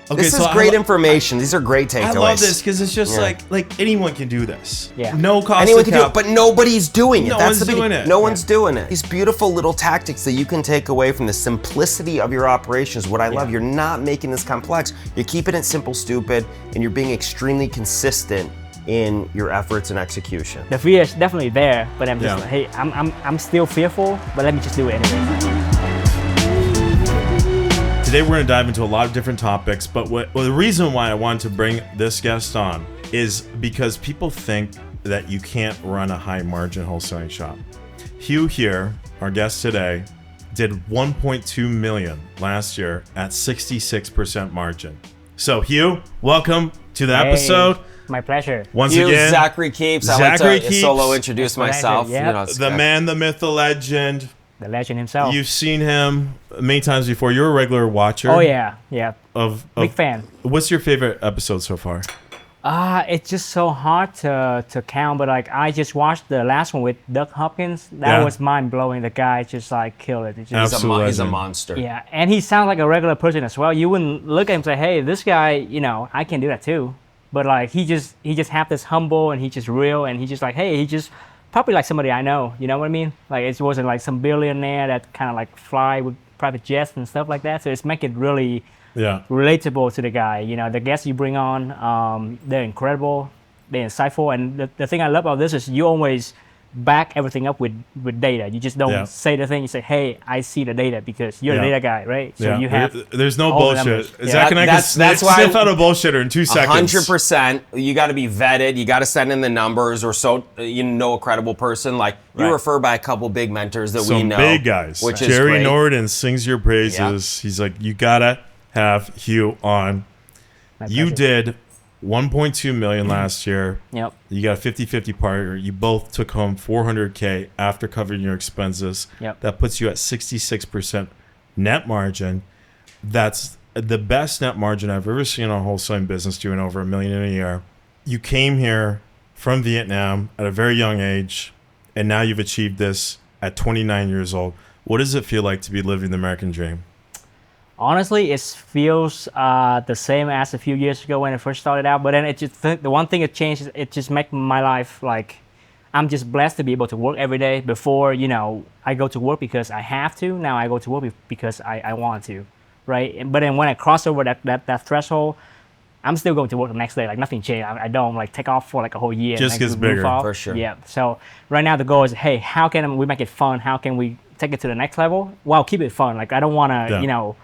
Okay, this is great information. These are great takeaways. I love this because it's just like anyone can do this. Yeah. No cost. Anyone can do it, but nobody's doing it. No That's one's the doing it. No one's doing it. These beautiful little tactics that you can take away from the simplicity of your operations. What I love, you're not making this complex. You're keeping it simple, stupid, and you're being extremely consistent in your efforts and execution. The fear is definitely there, but I'm just like, hey, I'm still fearful, but let me just do it anyway. Today we're going to dive into a lot of different topics, but the reason why I wanted to bring this guest on is because people think that you can't run a high margin wholesaling shop. Hugh here, our guest today, did 1.2 million last year at 66% margin. So Hugh, welcome to the episode. My pleasure. Once Hugh, again, Zachary Keeps. I like to solo introduce myself. Yep. You know, the man, the myth, the legend. The legend himself. You've seen him many times before. You're a regular watcher. Oh yeah. Of Big fan. What's your favorite episode so far? It's just so hard to count, but like I just watched the last one with Doug Hopkins. That was mind blowing. The guy just like killed it. It's just, he's a monster. Yeah, and he sounds like a regular person as well. You wouldn't look at him and say, "Hey, this guy, you know, I can do that too." But like he just have this humble and he's just real and he's just like, hey, he just probably like somebody I know. You know what I mean? Like it wasn't like some billionaire that kind of like fly with private jets and stuff like that. So it's make it really relatable to the guy. You know, the guests you bring on, they're incredible, they're insightful, and the thing I love about this is you always back everything up with data. You just don't say the thing. You say, "Hey, I see the data," because you're the data guy, right? So you have. There's no bullshit. Zach and I can sniff out a bullshitter in 2 seconds. 100%. You got to be vetted. You got to send in the numbers, or so you know a credible person. Like you refer by a couple big mentors that we know. Some big guys. Which is Jerry great. Norden sings your praises. He's like, you gotta have Hugh on. You did 1.2 million last year. Yep. You got a 50-50 partner. You both took home $400K after covering your expenses. Yep. That puts you at 66% net margin. That's the best net margin I've ever seen on a wholesaling business, doing over $1 million in a year. You came here from Vietnam at a very young age, and now you've achieved this at 29 years old. What does it feel like to be living the American dream? Honestly, it feels the same as a few years ago when I first started out. But then it just the one thing it changed is it just make my life like I'm just blessed to be able to work every day. Before, you know, I go to work because I have to. Now I go to work because I want to, right? But then when I cross over that threshold, I'm still going to work the next day. Like nothing changed. I don't like take off for like a whole year. Just gets bigger, for sure. Yeah. So right now the goal is, hey, how can we make it fun? How can we take it to the next level? Well, keep it fun. Like I don't want to, you know,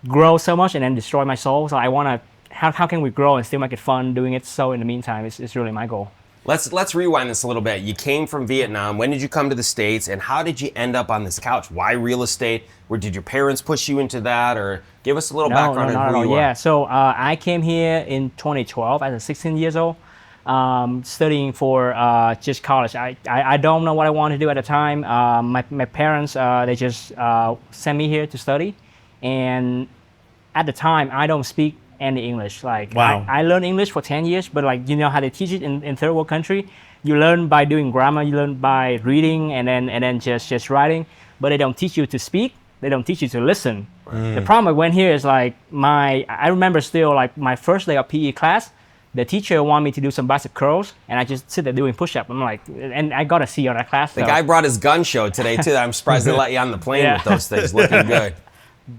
grow so much and then destroy my soul. So I want to, how can we grow and still make it fun doing it? So in the meantime, it's really my goal. Let's rewind this a little bit. You came from Vietnam. When did you come to the States, and how did you end up on this couch? Why real estate? Or did your parents push you into that? Or give us a little background on who you are. Yeah, so I came here in 2012 as a 16 years old, studying for just college. I don't know what I wanted to do at the time. My parents, they just sent me here to study. And at the time, I don't speak any English. Like I learned English for 10 years, but like you know how they teach it in third world country. You learn by doing grammar, you learn by reading, and then just writing. But they don't teach you to speak. They don't teach you to listen. The problem I went here is like I remember still like my first day of PE class. The teacher wanted me to do some bicep curls, and I just sit there doing push-up. I'm like, and I got a C on that class. The guy brought his gun show today too. I'm surprised they let you on the plane with those things. Looking good.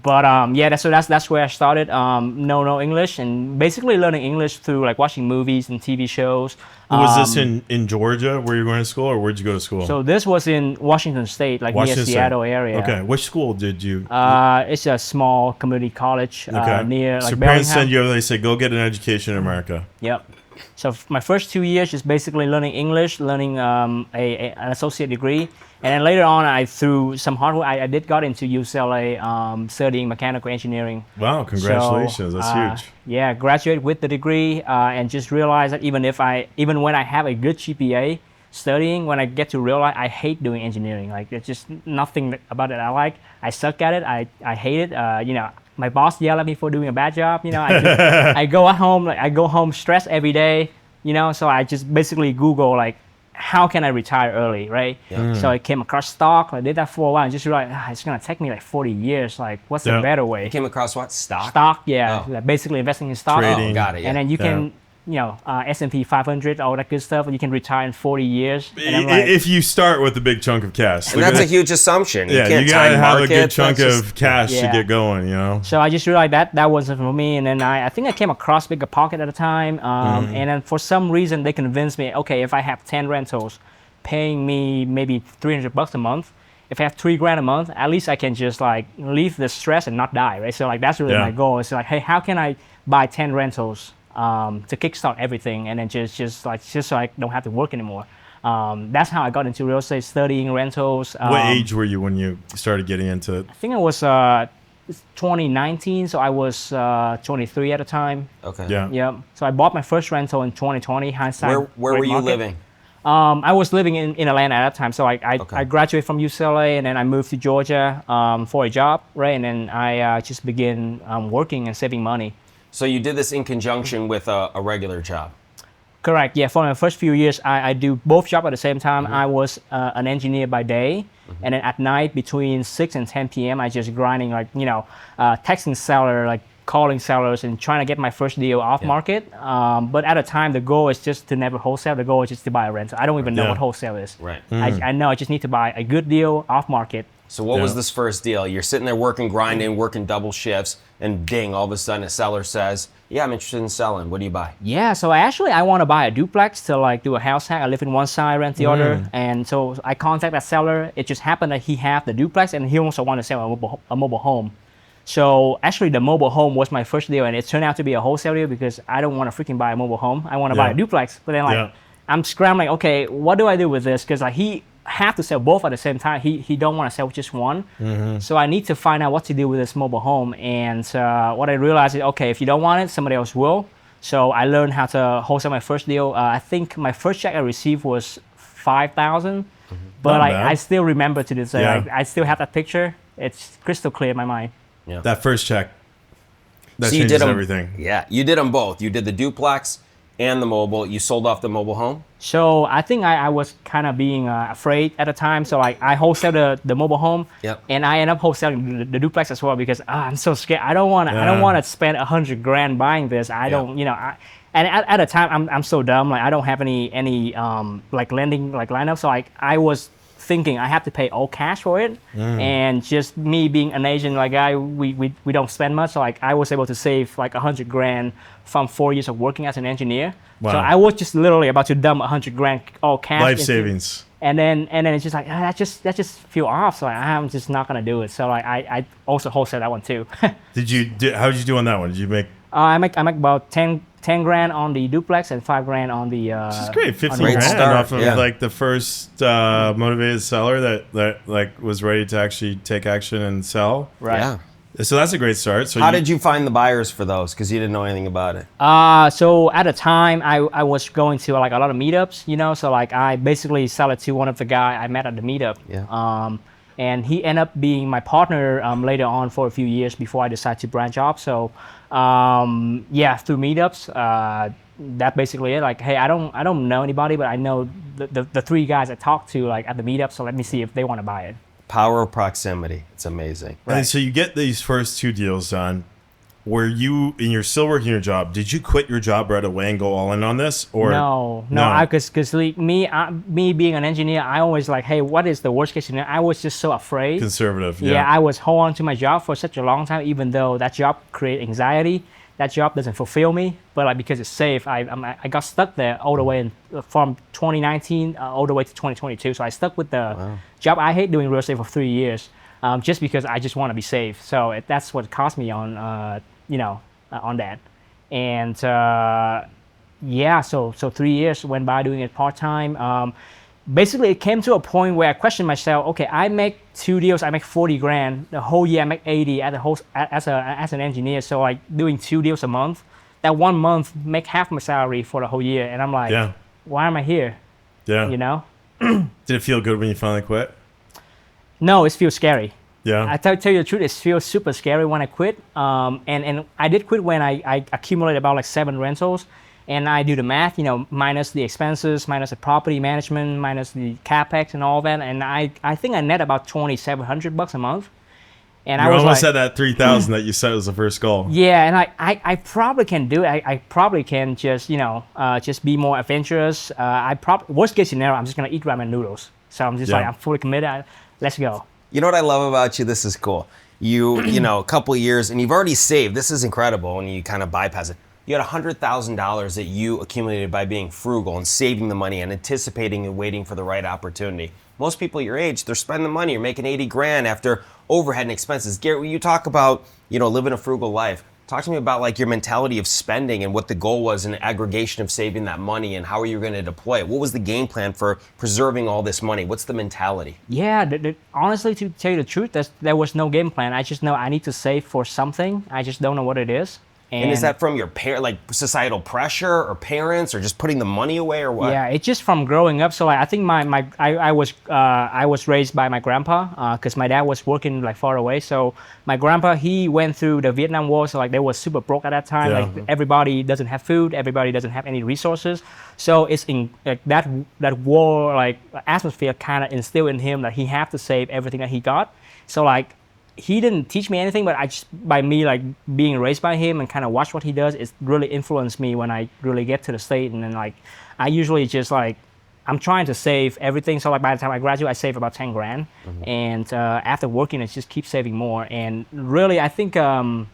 But that's where I started. No English, and basically learning English through like watching movies and TV shows. Was this in Georgia where you were going to school, or where'd you go to school? So this was in Washington State, like near Seattle area. Okay, which school did you? It's a small community college near like so Bellingham. Parents send you over, they say, go get an education in America. Yep. So my first 2 years is basically learning English, learning an associate degree. And then later on, through some hard work, I did got into UCLA studying mechanical engineering. Wow, congratulations, so, that's huge. Yeah, graduated with the degree and just realized that even when I have a good GPA studying, when I get to real life, I hate doing engineering. Like there's just nothing about it I like. I suck at it, I hate it, you know. My boss yelled at me for doing a bad job. You know, I go home stressed every day. You know, so I just basically Google like how can I retire early, right? So I came across stock. I did that for a while and just realized it's gonna take me like 40 years. Like, what's the better way? You came across what? Stock? Stock, yeah. Like basically investing in stock. Trading. Oh, got it. Yeah. And then you can, S&P 500, all that good stuff, and you can retire in 40 years. And I'm like, If you start with a big chunk of cash. And that's a huge assumption. Yeah, can't you gotta time have a good markets. chunk That's of cash to Yeah. get going, So I just realized that wasn't for me, and then I think I came across Bigger Pocket at the time, and then for some reason they convinced me, okay, if I have 10 rentals, paying me maybe $300 a month, if I have $3,000 a month, at least I can just like leave the stress and not die, right? So like that's really my goal. It's like, hey, how can I buy 10 rentals to kickstart everything, and then just so I don't have to work anymore. That's how I got into real estate, studying rentals. What age were you when you started getting into it? I think it was 2019, so I was 23 at the time. Okay. Yeah. Yeah. So I bought my first rental in 2020. Hindsight. Where were great you market. living? I was living in Atlanta at that time. So I graduated from UCLA, and then I moved to Georgia for a job, right? And then I just began working and saving money. So you did this in conjunction with a regular job? Correct. Yeah. For the first few years, I do both jobs at the same time. I was an engineer by day, and then at night between 6 and 10 p.m., I just grinding texting seller, like calling sellers and trying to get my first deal off market. But at the time, the goal is just to never wholesale. The goal is just to buy a rental. I don't even know what wholesale is. Right. I know I just need to buy a good deal off market. So what was this first deal? You're sitting there working, grinding, working double shifts, and ding, all of a sudden a seller says, yeah, I'm interested in selling. What do you buy? Yeah, so I want to buy a duplex to like do a house hack. I live in one side, rent the other. And so I contact that seller. It just happened that he had the duplex and he also wanted to sell a mobile home. So actually the mobile home was my first deal, and it turned out to be a wholesale deal because I don't want to freaking buy a mobile home. I want to buy a duplex. But then I'm scrambling, okay, what do I do with this? Because he have to sell both at the same time. He don't want to sell just one. So I need to find out what to do with this mobile home. And what I realized is, okay, if you don't want it, somebody else will. So I learned how to wholesale my first deal. I think my first check I received was $5,000, but I still remember to this day. I still have that picture. It's crystal clear in my mind. Yeah. That first check? That So changes everything. Yeah, you did them both. You did the duplex and the mobile. You sold off the mobile home? So I think I was kind of being afraid at the time. So like I wholesaled the mobile home, and I ended up wholesaling the duplex as well because I'm so scared. I don't want to spend $100,000 buying this. I don't, And at the time I'm so dumb. Like I don't have any like lending like lineup. So like I was thinking I have to pay all cash for it, and just me being an Asian like guy, we don't spend much. So like I was able to save like $100,000 from 4 years of working as an engineer. Wow. So I was just literally about to dump $100,000 all cash. Life savings. And then it's just like that just feel off. So like, I'm just not gonna do it. So like I also wholesale that one too. How did you do on that one? Did you make? I make about 10 grand on the duplex and $5,000 on the. This is great. 15 Great grand start, off of like the first motivated seller that like was ready to actually take action and sell. Right. Yeah. So that's a great start. So How did you find the buyers for those? Because you didn't know anything about it. So at the time, I was going to like a lot of meetups, So like I basically sell it to one of the guy I met at the meetup. Yeah. And he ended up being my partner later on for a few years before I decided to branch off. So through meetups, that basically it. Like, hey, I don't know anybody, but I know the three guys I talked to like at the meetup. So let me see if they want to buy it. Power of proximity. It's amazing. And so you get these first two deals done. Were you, and you're still working your job, did you quit your job right away and go all in on this? Or No. Because me being an engineer, I always like, hey, what is the worst case scenario? I was just so afraid. Conservative, Yeah, I was hold on to my job for such a long time, even though that job create anxiety. That job doesn't fulfill me, but like because it's safe, I got stuck there all the way from 2019 all the way to 2022. So I stuck with the job I hate doing real estate for 3 years, just because I just want to be safe. So that's what cost me on on that. And so 3 years went by doing it part time. Basically, it came to a point where I questioned myself. Okay, I make 2 deals, I make 40 grand. The whole year I make 80 as an engineer. So like doing 2 deals a month, that 1 month make half my salary for the whole year. And I'm like, why am I here? Yeah. Did it feel good when you finally quit? No, it feels scary. Yeah. I tell you the truth, it feels super scary when I quit. And I did quit when I accumulated about like 7 rentals. and I do the math, minus the expenses, minus the property management, minus the capex and all that, and I think I net about $2,700 a month. And You I was almost like, had that 3,000 that you said was the first goal. yeah, and I probably can do it. I probably can just just be more adventurous. Worst case scenario, I'm just gonna eat ramen noodles. So I'm just Yeah. like, I'm fully committed. Let's go. You know what I love about you? This is cool. You know, a couple of years, and you've already saved. This is incredible when you kind of bypass it. You had $100,000 that you accumulated by being frugal and saving the money and anticipating and waiting for the right opportunity. Most people your age, they're spending the money. You're making 80 grand after overhead and expenses. Garrett, when you talk about, living a frugal life, talk to me about like your mentality of spending and what the goal was in the aggregation of saving that money and how are you going to deploy it? What was the game plan for preserving all this money? What's the mentality? Yeah, honestly, to tell you the truth, there was no game plan. I just know I need to save for something. I just don't know what it is. And is that from your like societal pressure or parents or just putting the money away or what? Yeah, it's just from growing up. So like, I think I was raised by my grandpa because my dad was working like far away. So my grandpa, he went through the Vietnam War, so like they were super broke at that time. Yeah. Like everybody doesn't have food, everybody doesn't have any resources. So it's in like that war like atmosphere kind of instilled in him that he had to save everything that he got. So like, he didn't teach me anything, but by me like being raised by him and kind of watch what he does, it's really influenced me when I really get to the state. And then like, I usually just like, I'm trying to save everything. So like by the time I graduate, I save about 10 grand. And after working, it just keeps saving more. And really, I think, to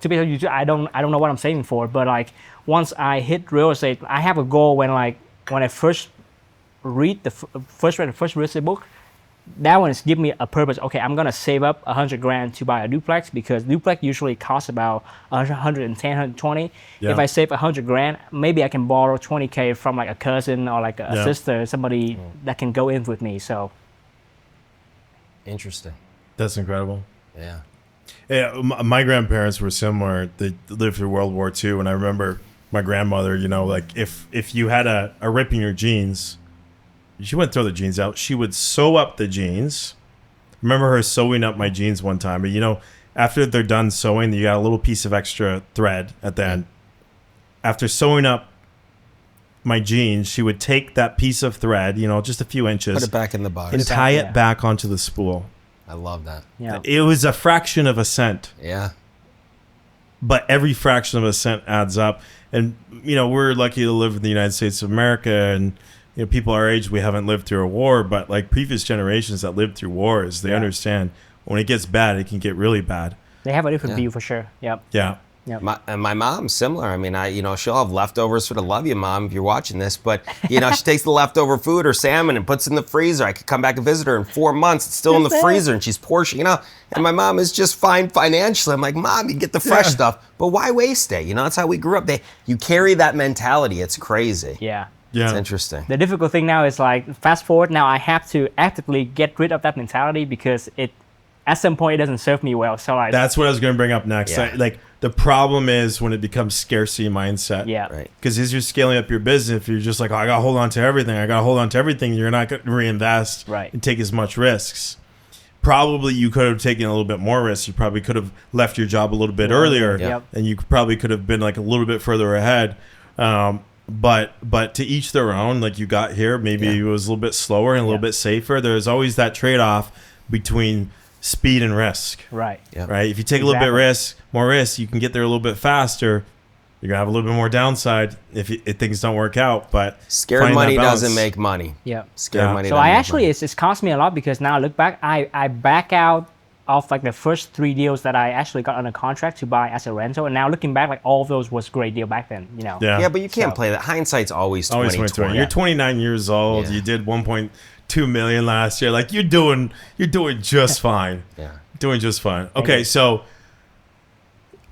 be honest, I don't know what I'm saving for, but like once I hit real estate, I have a goal when I first read the first real estate book. That one is give me a purpose. Okay, I'm gonna save up 100 grand to buy a duplex because duplex usually costs about 110, 120. Yeah. If I save 100 grand, maybe I can borrow 20K from like a cousin or like a sister, somebody that can go in with me. So Interesting. That's incredible. Yeah. Yeah, my grandparents were similar. They lived through World War II, and I remember my grandmother, like if you had a rip in your jeans, she wouldn't throw the jeans out. She would sew up the jeans. Remember her sewing up my jeans one time. But, after they're done sewing, you got a little piece of extra thread at the end. After sewing up my jeans, she would take that piece of thread, just a few inches. Put it back in the box. And tie it back onto the spool. I love that. yeah, It was a fraction of a cent. Yeah. But every fraction of a cent adds up. And, we're lucky to live in the United States of America. And, people our age, we haven't lived through a war. But like previous generations that lived through wars, they understand when it gets bad, it can get really bad. they have a different view for sure. Yep. Yeah. My mom's similar. I mean, she'll have leftovers. Sort of love you, Mom, if you're watching this. But, she takes the leftover food or salmon and puts it in the freezer. I could come back and visit her in 4 months. It's still in the freezer and she's portioning, And my mom is just fine financially. I'm like, Mom, you get the fresh stuff. But why waste it? That's how we grew up. You carry that mentality. It's crazy. Yeah. Yeah. It's interesting. The difficult thing now is like fast forward. Now I have to actively get rid of that mentality because at some point it doesn't serve me well. So like That's what I was going to bring up next. Yeah. The problem is when it becomes scarcity mindset. yeah. Right. Because as you're scaling up your business, if you're just like, I got to hold on to everything, you're not going to reinvest and take as much risks. Probably you could have taken a little bit more risks. You probably could have left your job a little bit earlier, Yep. and you probably could have been like a little bit further ahead. But to each their own. Like you got here, maybe it was a little bit slower and a little bit safer. There's always that trade-off between speed and risk. Right. Yeah. Right. If you take a little bit more risk, you can get there a little bit faster. You're gonna have a little bit more downside if things don't work out. But Scared money doesn't make money. Yeah. Scared money. So it's cost me a lot because now I look back, I back out of like the first 3 deals that I actually got under contract to buy as a rental, and now looking back, like all of those was great deal back then. Yeah, but you can't play that. Hindsight's always 20/20. You're 29 years old. Yeah. You did 1.2 million last year. Like you're doing just fine. Yeah. Doing just fine. Okay, so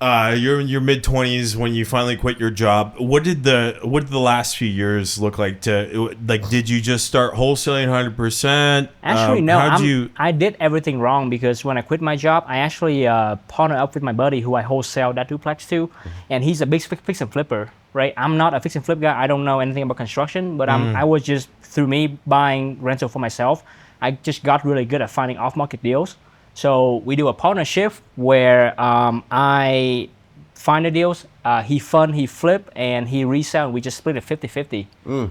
you're in your mid 20s when you finally quit your job. What did the last few years look like? Did you just start wholesaling 100%? Actually, no. I did everything wrong because when I quit my job, I actually partnered up with my buddy who I wholesale that duplex to, and he's a big fix and flipper. Right? I'm not a fix and flip guy. I don't know anything about construction, but I was just through me buying rental for myself. I just got really good at finding off-market deals. So we do a partnership where I find the deals, he fund, he flip, and he resell. And we just split it 50-50.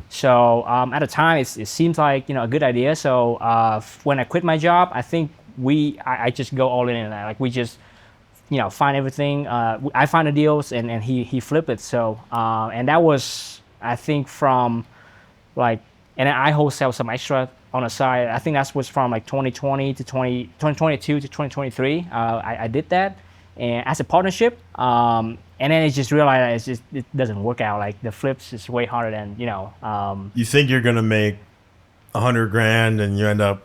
So at the time, it seems like a good idea. So when I quit my job, I think I just go all in that. Like we just find everything. I find the deals, and he flip it. So and that was, I think, from like, and then I wholesale some extra on the side. I think that was from like 2020 to 2022 to 2023. I did that, and as a partnership. And then it just realized it doesn't work out. Like the flips is way harder than You think you're gonna make $100,000 and you end up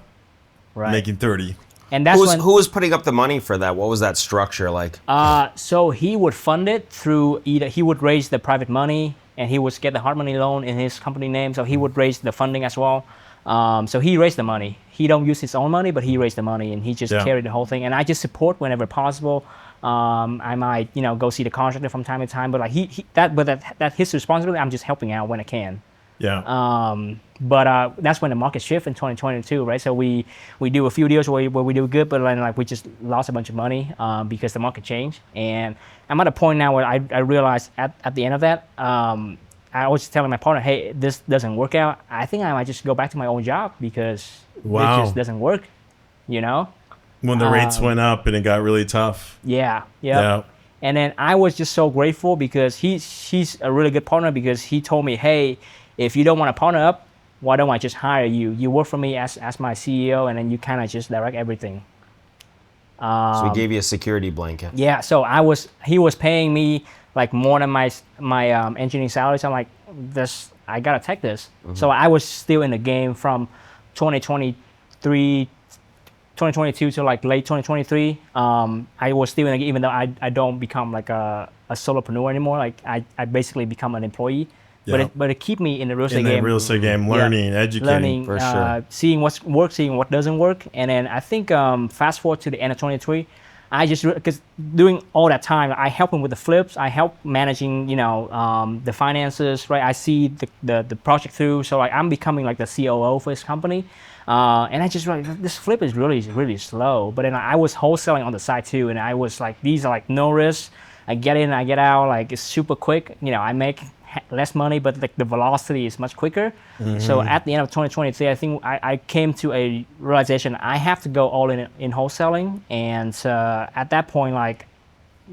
making 30. And that's who was putting up the money for that? What was that structure like? So he would fund it through either he would raise the private money and he would get the hard money loan in his company name. So he would raise the funding as well. So he raised the money. He don't use his own money, but he raised the money and he just carried the whole thing. And I just support whenever possible. I might go see the contractor from time to time, but like that's his responsibility. I'm just helping out when I can. Yeah. But that's when the market shift in 2022, right? So we do a few deals where we do good, but then like we just lost a bunch of money because the market changed. And I'm at a point now where I realized at the end of that, I was telling my partner, hey, this doesn't work out. I think I might just go back to my own job because it just doesn't work, When the rates went up and it got really tough. Yeah. And then I was just so grateful because he's a really good partner because he told me, hey, if you don't want to partner up, why don't I just hire you? You work for me as my CEO, and then you kind of just direct everything. So he gave you a security blanket. Yeah. So he was paying me like more than my engineering salary. So I'm like, I gotta take this. Mm-hmm. So I was still in the game from 2022 to like late 2023. I was still in the game, even though I don't become like a solopreneur anymore. Like I basically become an employee. Yeah. But it keep me in the real estate game. Real estate game, learning, educating. For sure. Seeing what works, seeing what doesn't work. And then I think fast forward to the end of 2023, because during all that time, I help him with the flips. I help managing, the finances, right? I see the project through. So like I'm becoming like the COO for his company. And I just realized this flip is really, really slow. But then I was wholesaling on the side too. And I was like, these are like no risk. I get in, I get out, like it's super quick. I make less money, but like the velocity is much quicker. Mm-hmm. So at the end of 2023, I think I came to a realization I have to go all in wholesaling. And at that point, like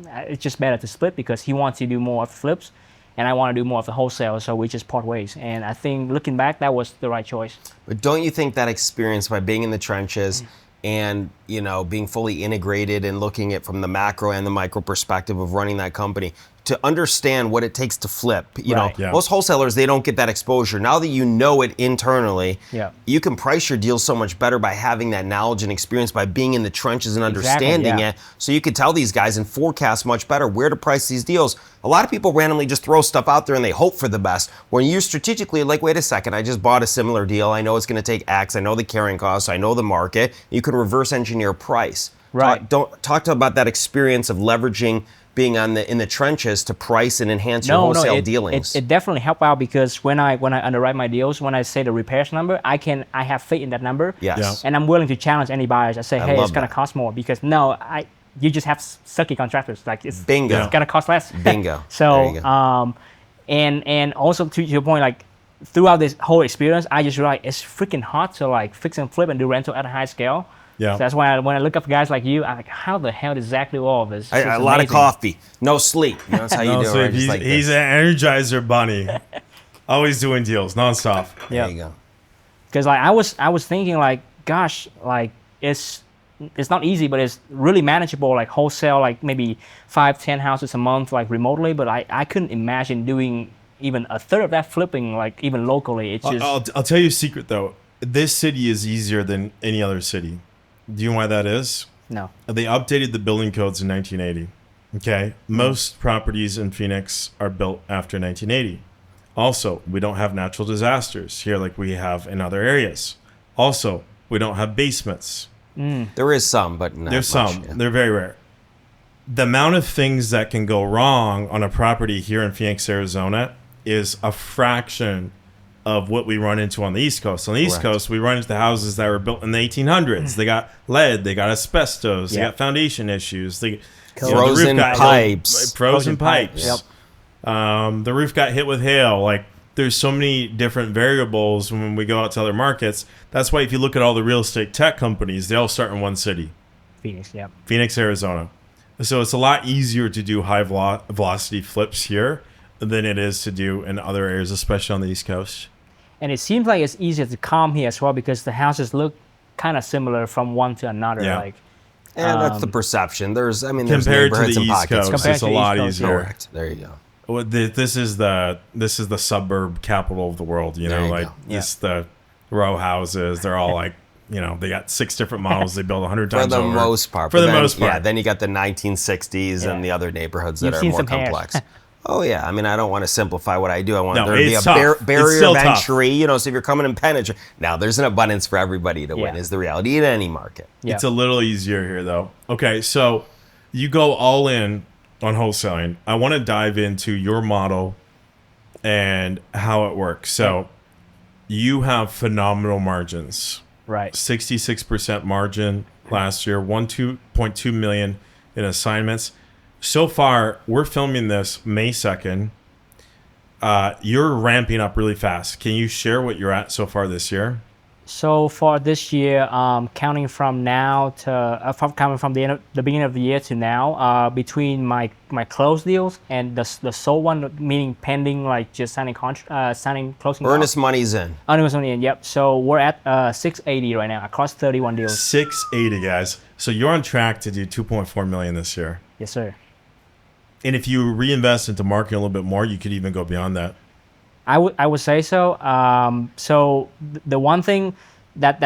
it's just better to split because he wants to do more of the flips and I want to do more of the wholesale. So we just part ways. And I think looking back, that was the right choice. But don't you think that experience by being in the trenches and being fully integrated and looking at from the macro and the micro perspective of running that company, to understand what it takes to flip. Most wholesalers, they don't get that exposure. Now that you know it internally, you can price your deals so much better by having that knowledge and experience, by being in the trenches and understanding it. So you could tell these guys and forecast much better where to price these deals. A lot of people randomly just throw stuff out there and they hope for the best. When you strategically, like, wait a second, I just bought a similar deal. I know it's going to take X. I know the carrying costs. I know the market. You can reverse engineer price. Right. Talk about that experience of leveraging being in the trenches to price and enhance your wholesale dealings. It definitely helped out because when I underwrite my deals, when I say the repairs number, I have faith in that number. Yes. And I'm willing to challenge any buyers. I say, hey, it's going to cost more because you just have sucky contractors. Like it's going to cost less. Bingo. So, there you go. And also to your point, like throughout this whole experience, I just realized it's freaking hard to like fix and flip and do rental at a high scale. Yeah. So that's why when I look up guys like you, I'm like, how the hell does exactly all of this? A lot of coffee, no sleep. That's how you do it. He's an energizer bunny, always doing deals nonstop. There you go. Because like I was thinking like, gosh, like it's not easy, but it's really manageable. Like wholesale, like maybe 5-10 houses a month, like remotely. But I couldn't imagine doing even a third of that flipping, like even locally. It's just. I'll tell you a secret though. This city is easier than any other city. Do you know why that is? No. They updated the building codes in 1980. Okay? Most properties in Phoenix are built after 1980. Also, we don't have natural disasters here like we have in other areas. Also, we don't have basements. There is some, but not There's much, some. They're very rare. The amount of things that can go wrong on a property here in Phoenix, Arizona is a fraction of what we run into on the East Coast. On the East Coast, we run into the houses that were built in the 1800s. They got lead, they got asbestos, they got foundation issues, frozen pipes. Frozen pipes. Yep. The roof got hit with hail. Like, there's so many different variables when we go out to other markets. That's why if you look at all the real estate tech companies, they all start in one city. Phoenix, yeah. Phoenix, Arizona. So it's a lot easier to do high velocity flips here than it is to do in other areas, especially on the East Coast. And it seems like it's easier to come here as well because the houses look kind of similar from one to another. Yeah. Like, And that's the perception. There's compared to neighborhoods the and East pockets. Coast, Compared it's to a the lot East Coast, easier. Correct. There you go. Well, this is the suburb capital of the world. You There know, you like go. it's the row houses. They're all like, you know, they got 6 different models they build 100 For times the over. most part. For But the then, most part. Yeah, then you got the 1960s and the other neighborhoods that You've are seen more some hairs. complex. Oh, yeah. I mean, I don't want to simplify what I do. I want No, there to be a it's tough. It's barrier still of tough. entry, you know, so if you're coming and penetrate. Now, there's an abundance for everybody to win, Yeah. is the reality in any market. yeah. It's a little easier here, though. Okay, so you go all in on wholesaling. I want to dive into your model and how it works. So you have phenomenal margins. right. 66% margin last year, 2.2 million in assignments. So far, we're filming this May 2nd. You're ramping up really fast. Can you share what you're at so far this year? So for this year, counting from now to coming from the beginning of the year to now, between my closed deals and the sold one, meaning pending, like just signing closing. Earnest money's in. Earnest money in. Yep. So we're at 680 right now across 31 deals. 680, guys. So you're on track to do 2.4 million this year. Yes, sir. And if you reinvest into marketing a little bit more, you could even go beyond that. I would say so. So the one thing that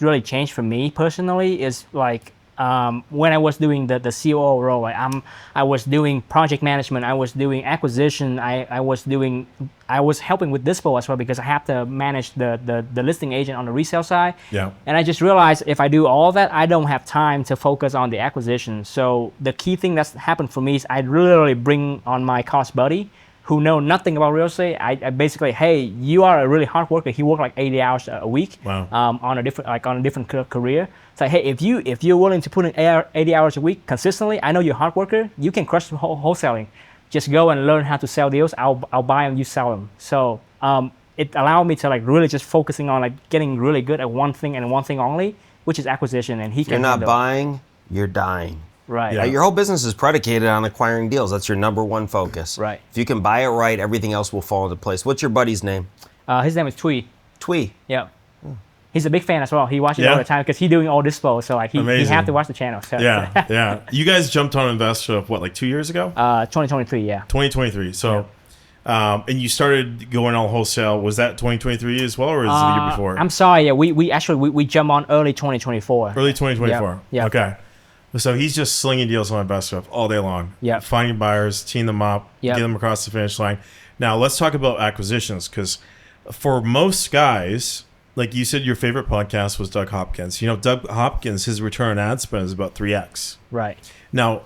really changed for me personally is like when I was doing the COO role, like I was doing project management, I was doing acquisition, I was helping with dispo as well because I have to manage the listing agent on the resale side. Yeah. And I just realized if I do all that, I don't have time to focus on the acquisition. So the key thing that's happened for me is I literally bring on my cost buddy who know nothing about real estate. I basically, hey, you are a really hard worker. He worked like 80 hours a week. Wow. On a different career. It's like, hey, if you're willing to put in 80 hours a week consistently, I know you're a hard worker. You can crush wholesaling. Just go and learn how to sell deals. I'll buy them. You sell them. So it allowed me to like really just focusing on like getting really good at one thing and one thing only, which is acquisition. And he can. You're not handle. buying, you're dying. Right. Yeah. Your whole business is predicated on acquiring deals. That's your number one focus. Right. If you can buy it right, everything else will fall into place. What's your buddy's name? His name is Tui. Twee. Yeah. He's a big fan as well. He watches Yeah. all the time because he's doing all dispo. So like he Amazing. have to watch the channel. So. Yeah, yeah. You guys jumped on Investorlift, what, like 2 years ago? 2023, yeah. 2023. So, and you started going all wholesale. Was that 2023 as well, or is it the year before? I'm sorry. Yeah, we actually jump on early 2024. Early 2024. Yeah. Okay. So he's just slinging deals on Investorlift all day long. Yeah. Finding buyers, teeing them up, Yeah. get them across the finish line. Now let's talk about acquisitions, because for most guys, like you said, your favorite podcast was Doug Hopkins. You know, Doug Hopkins, his return on ad spend is about 3x. Right. Now,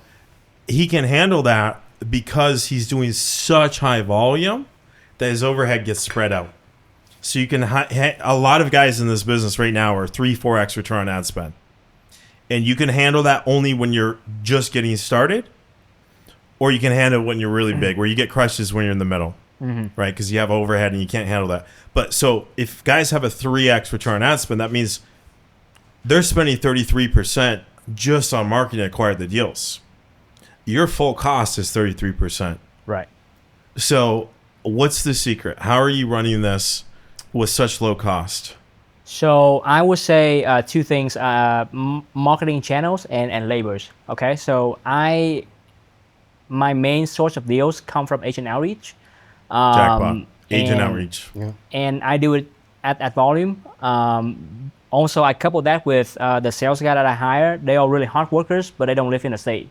he can handle that because he's doing such high volume that his overhead gets spread out. So you can a lot of guys in this business right now are 3-4x return on ad spend. And you can handle that only when you're just getting started, or you can handle it when you're really big. Where you get crushed is when you're in the middle, right? Because you have overhead and you can't handle that. But so if guys have a 3x return on ad spend, that means they're spending 33% just on marketing to acquire the deals. Your full cost is 33%. Right. So what's the secret? How are you running this with such low cost? So I would say two things: marketing channels and labors. Okay. So my main source of deals come from agent outreach. Jackpot. Agent and- outreach. And I do it at volume. Also, I couple that with the sales guy that I hire. They are really hard workers, but they don't live in the state.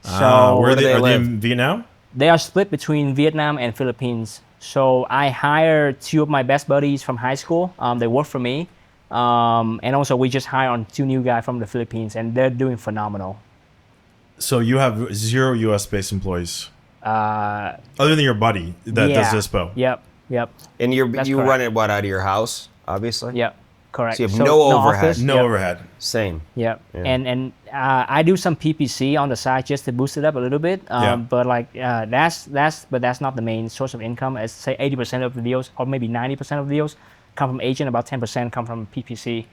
So Where do they are they live? in Vietnam? they are split between Vietnam and Philippines. So I hired two of my best buddies from high school. They work for me. And also we just hired on two new guys from the Philippines, and they're doing phenomenal. So you have 0 U.S. based employees, other than your buddy that does Yeah. Dispo. Yep. And you That's run correct. it, what, out of your house, obviously? Yep. Correct. So you have no overhead. office. No Yep. overhead. Same. Yep. And I do some PPC on the side just to boost it up a little bit. But like that's not the main source of income. As say 80% of the deals, or maybe 90% of the deals, come from agent. About 10% come from PPC.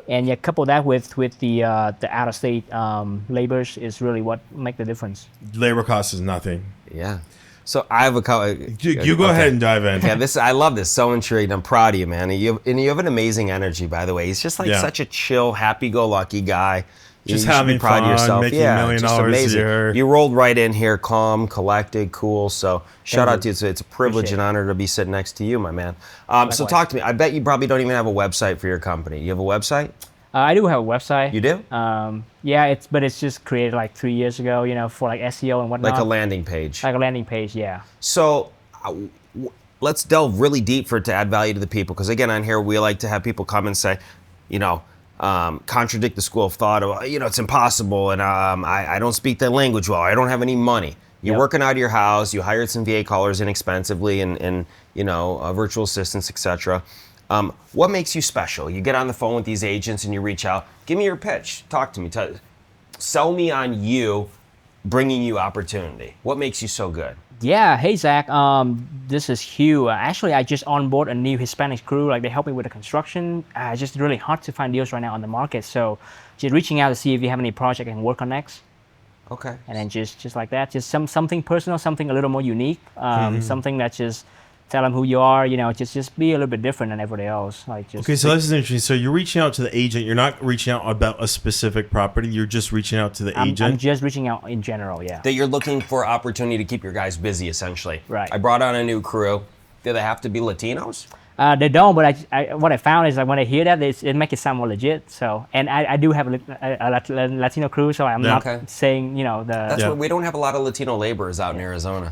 And couple that with the out of state laborers is really what make the difference. Labor cost is nothing. Yeah. So I have a couple. You go ahead and dive in. Yeah, I love this. So intrigued. I'm proud of you, man. And you have an amazing energy, by the way. He's just like such a chill, happy-go-lucky guy. Just you should be having proud fun, of yourself. making yeah, $1 million just amazing. a year. You rolled right in here, calm, collected, cool. So shout out to you. It's a privilege and honor to be sitting next to you, my man. So talk to me. I bet you probably don't even have a website for your company. You have a website? I do have a website. You do? Yeah, but it's just created like 3 years ago, for like SEO and whatnot. Like a landing page. Like a landing page, yeah. So let's delve really deep to add value to the people. Because again, on here, we like to have people come and say, contradict the school of thought. It's impossible, and I don't speak the language well. I don't have any money. You're working out of your house. You hired some VA callers inexpensively, and virtual assistants, etc. What makes you special? You get on the phone with these agents and you reach out. Give me your pitch. Talk to me. Sell me on you, bringing you opportunity. What makes you so good? Yeah. Hey, Zach. This is Hugh. Actually, I just onboard a new Hispanic crew. Like they help me with the construction. It's just really hard to find deals right now on the market. So just reaching out to see if you have any project I can work on next. Okay. And then just like that, just something personal, something a little more unique, something that just tell them who you are, just be a little bit different than everybody else. Okay, so this is interesting. So you're reaching out to the agent. You're not reaching out about a specific property. You're just reaching out to the agent. I'm just reaching out in general, yeah. That you're looking for opportunity to keep your guys busy, essentially. Right. I brought on a new crew. Do they have to be Latinos? They don't, but what I found is like when I hear that, it makes it sound more legit. So, and I do have a Latino crew, so I'm not saying That's what we don't have a lot of Latino laborers out in Arizona.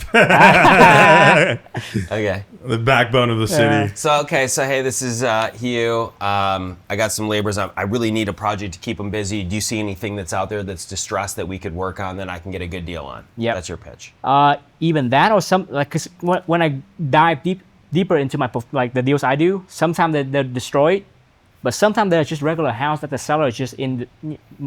Okay. The backbone of the city. So hey, this is Hugh. I got some laborers. I really need a project to keep them busy. Do you see anything that's out there that's distressed that we could work on that I can get a good deal on? Yeah. That's your pitch. Even that, or some because when I dive deeper into the deals I do, sometimes they're destroyed, but sometimes they're just regular house that the seller is just in